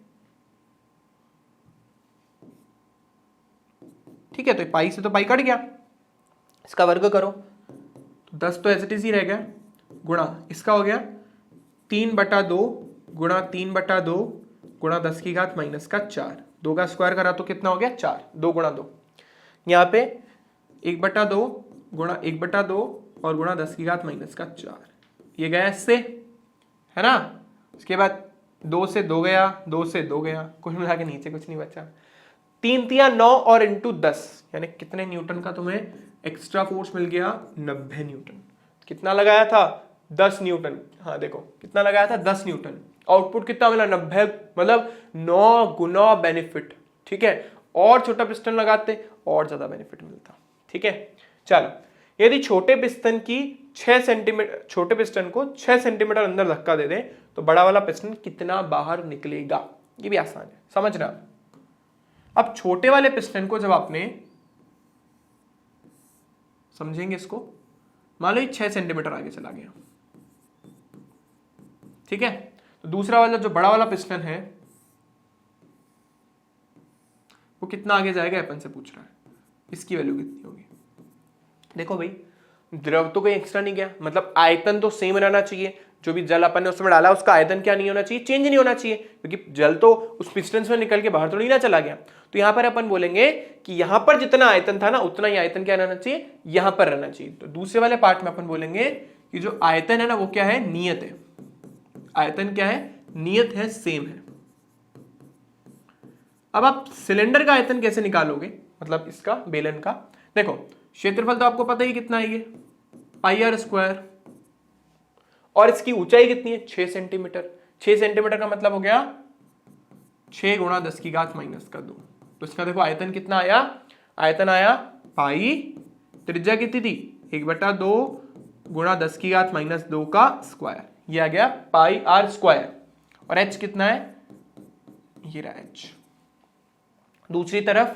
[SPEAKER 1] ठीक है, तो पाई से तो पाई कट गया, इसका वर्ग करो तो 10 तो एज इट इज ही रह गया, गुणा इसका हो गया 3/2 गुणा 3/2 गुणा 10⁻⁻4। 2 का स्क्वायर करा तो कितना हो गया? 4। 2 गुणा 2, यहाँ पे 1/2 गुणा 1/2 और गुणा 10⁻⁻4, ये गया इससे, है ना। उसके बाद 2 से 2 गया, 2 से 2 गया, कुल मिला के नीचे कुछ नहीं बचा। 3 तिया 9 और इंटू 10, यानी कितने न्यूटन का तुम्हें एक्स्ट्रा फोर्स मिल गया? 90 न्यूटन। कितना लगाया था? 10 न्यूटन। हाँ देखो कितना लगाया था? 10 न्यूटन। आउटपुट कितना मिला? 90, मतलब 9 गुना बेनिफिट। ठीक है, और छोटा पिस्टन लगाते और ज्यादा बेनिफिट मिलता। ठीक है, चलो यदि छोटे पिस्टन की 6 सेंटीमीटर, छोटे पिस्टन को 6 सेंटीमीटर अंदर धक्का दे दें तो बड़ा वाला पिस्टन कितना बाहर निकलेगा? ये भी आसान है समझना। अब छोटे वाले पिस्टन को जब आपने, समझेंगे इसको, मान लो 6 सेंटीमीटर आगे चला गया, ठीक है, तो दूसरा वाला जो बड़ा वाला पिस्टन है वो कितना आगे जाएगा अपन से पूछ रहा है, इसकी वैल्यू कितनी होगी? देखो भाई, द्रव तो कोई एक्स्ट्रा नहीं गया, मतलब आयतन तो सेम रहना चाहिए। जो भी जल अपन ने उसमें डाला उसका आयतन क्या नहीं होना चाहिए? चेंज नहीं होना चाहिए, क्योंकि जल तो उस पिस्टन से निकल के बाहर तो नहीं ना चला गया। तो यहां पर अपन बोलेंगे कि यहां पर जितना आयतन था ना उतना ही आयतन क्या रहना चाहिए? यहां पर रहना चाहिए। तो दूसरे वाले पार्ट में अपन बोलेंगे कि जो आयतन है ना वो क्या है? नियत है। आयतन क्या है? नियत है, सेम है। अब आप सिलेंडर का आयतन कैसे निकालोगे, मतलब इसका, बेलन का? देखो क्षेत्रफल तो आपको पता ही कितना है, ये πr², और इसकी ऊंचाई कितनी है? 6 सेंटीमीटर। 6 सेंटीमीटर का मतलब हो गया 6 गुणा 10⁻⁻2। तो इसका देखो आयतन कितना आया? आयतन आया पाई, त्रिज्या कितनी थी? 1/2 गुणा 10⁻⁻2 का स्क्वायर, ये आ गया πr²। और h कितना है? ये रहा h। दूसरी तरफ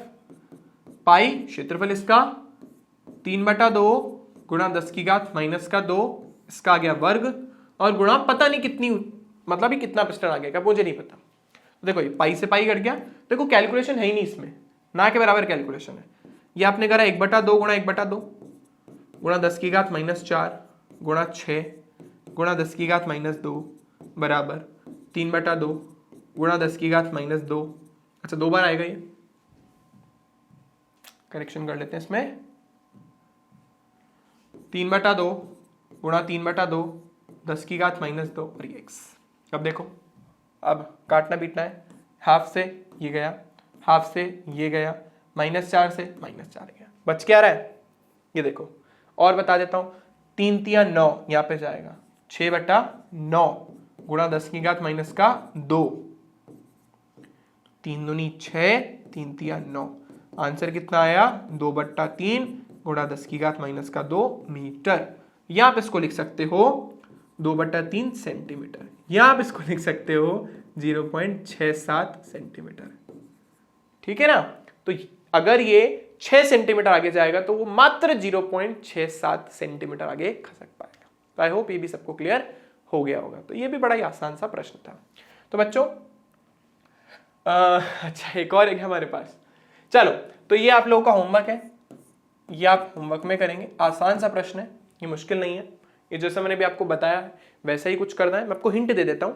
[SPEAKER 1] पाई, क्षेत्रफल इसका 3/2 गुणा 10⁻⁻2, इसका आ गया वर्ग, और गुणा पता नहीं कितनी, मतलब ही कितना पिस्टन आ गया मुझे नहीं पता। देखो ये पाई से पाई कट गया। देखो कैलकुलेशन है ही नहीं इसमें, ना के बराबर कैलकुलेशन है। ये आपने करा 1/2 गुणा 1/2 गुणा 10⁻⁻4 गुणा 6 गुणा 10⁻⁻2 बराबर 3/2 गुणा 10⁻⁻2। अच्छा 2 बार आएगा ये, करेक्शन कर लेते हैं इसमें। 3/2 गुणा 3/2 10⁻⁻2 और ये x। अब देखो, अब काटना पीटना है, हाफ से ये गया, हाफ से ये गया, -4 से -4 गया, बच क्या रहा है ये देखो। और बता देता हूँ, 3 तिया 9 यहाँ पे जाएगा, 6/9 गुणा 10 की घात -2, 3 दूनी 6, 3 तिया 9, आंसर कितना आया 2/3 गुणा 10 की घात -2 मीटर। या आप इसको लिख सकते हो 2/3 सेंटीमीटर, या आप इसको लिख सकते हो 0.67 सेंटीमीटर। ठीक है ना। तो अगर ये 6 सेंटीमीटर आगे जाएगा तो वो मात्र 0.67 सेंटीमीटर आगे खसक पाएगा। तो आई होप ये भी सबको क्लियर हो गया होगा। तो ये भी बड़ा ही आसान सा प्रश्न था। तो बच्चों अच्छा एक और एक है हमारे पास, चलो तो ये आप लोगों का होमवर्क है, ये आप होमवर्क में करेंगे। आसान सा प्रश्न है, ये मुश्किल नहीं है, ये जैसा मैंने भी आपको बताया है वैसा ही कुछ करना है। मैं आपको हिंट दे देता हूं।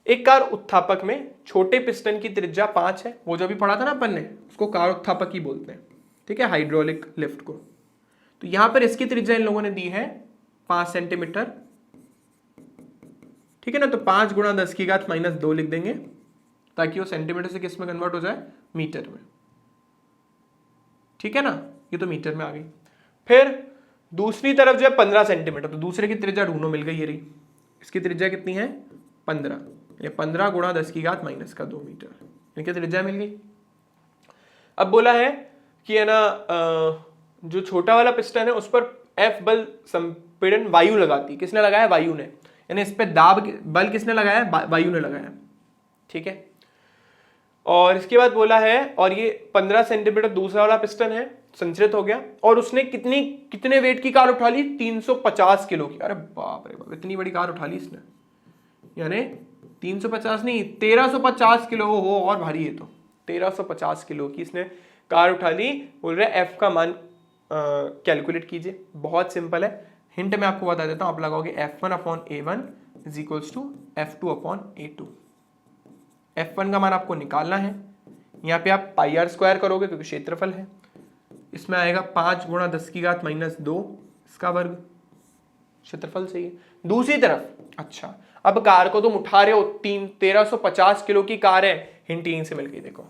[SPEAKER 1] एक कार उत्थापक में छोटे पिस्टन की त्रिज्या 5 है, वो जो भी पढ़ा था ना अपन ने, उसको कार उत्थापक ही बोलते हैं, ठीक है, हाइड्रोलिक लिफ्ट को। तो यहां पर इसकी त्रिज्या इन लोगों ने दी है 5 सेंटीमीटर, ठीक है ना। तो 5 गुणा 10 की घात -2 लिख देंगे ताकि वो सेंटीमीटर से किस में कन्वर्ट हो जाए, मीटर में, ठीक है ना। ये तो मीटर में आ गई। फिर दूसरी तरफ जो है 15 सेंटीमीटर, तो दूसरे की त्रिज्या ढूंढो, मिल गई ये रही। इसकी त्रिज्या कितनी है 15, ये 15 गुणा 10 की घात -2 मीटर, इनकी त्रिज्या मिल गई। अब बोला है कि है ना जो छोटा वाला पिस्टन है उस पर F बल संपीड़न वायु लगाती, किसने लगाया, वायु ने, यानी इस पे दाब बल किसने लगाया, वायु ने लगाया, ठीक है। और इसके बाद बोला है, और ये 15 सेंटीमीटर दूसरा वाला पिस्टन है, संचरित हो गया, और उसने कितने वेट की कार उठा ली, 350 किलो की। अरे बाप रे बाप, इतनी बड़ी कार उठा ली इसने, यानी 350 नहीं 1350 किलो हो, और भारी है। तो 1350 किलो की इसने कार उठा ली। बोल रहे F का मान कैलकुलेट कीजिए। बहुत सिंपल है, हिंट में आपको बता देता हूं। आप लगाओगे F1/A1 = F2/A2। F1 का मान आपको निकालना है, यहाँ पे आप πr² करोगे क्योंकि क्षेत्रफल है। इसमें आएगा 5 गुणा 10 की घात -2 इसका वर्ग, क्षेत्रफल चाहिए। दूसरी तरफ, अच्छा अब कार को तुम उठा रहे हो, 1350 किलो की कार है, हिंट यहीं से मिल गई देखो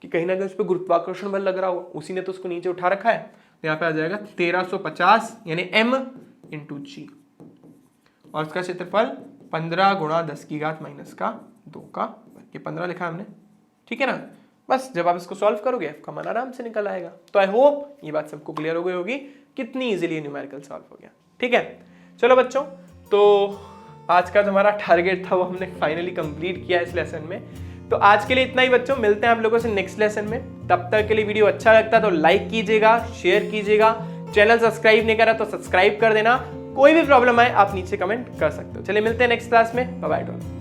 [SPEAKER 1] कि कहीं ना कहीं उस पर गुरुत्वाकर्षण बल लग रहा हो, उसी ने तो उसको नीचे उठा रखा है। तो यहाँ पे आ जाएगा 1350 यानी m × g, और उसका क्षेत्रफल 15 गुणा 10 की घात -2 का, ये 15 लिखा हमने, ठीक है ना। बस जब आप इसको सॉल्व करोगे F का मान आराम से निकल आएगा। तो आई होप ये बात सबको क्लियर हो गई होगी, कितनी इजीली न्यूमेरिकल सॉल्व हो गया, ठीक है। चलो बच्चों, तो आज का जो हमारा टारगेट था वो हमने फाइनली कंप्लीट किया इस लेसन में। तो आज के लिए इतना ही बच्चों, मिलते हैं आप लोगों से नेक्स्ट लेसन में। तब तक के लिए वीडियो अच्छा लगता है तो लाइक कीजिएगा, शेयर कीजिएगा, चैनल सब्सक्राइब नहीं करा तो सब्सक्राइब कर देना। कोई भी प्रॉब्लम आए आप नीचे कमेंट कर सकते हो। चलिए मिलते हैं नेक्स्ट क्लास में, बाय बाय।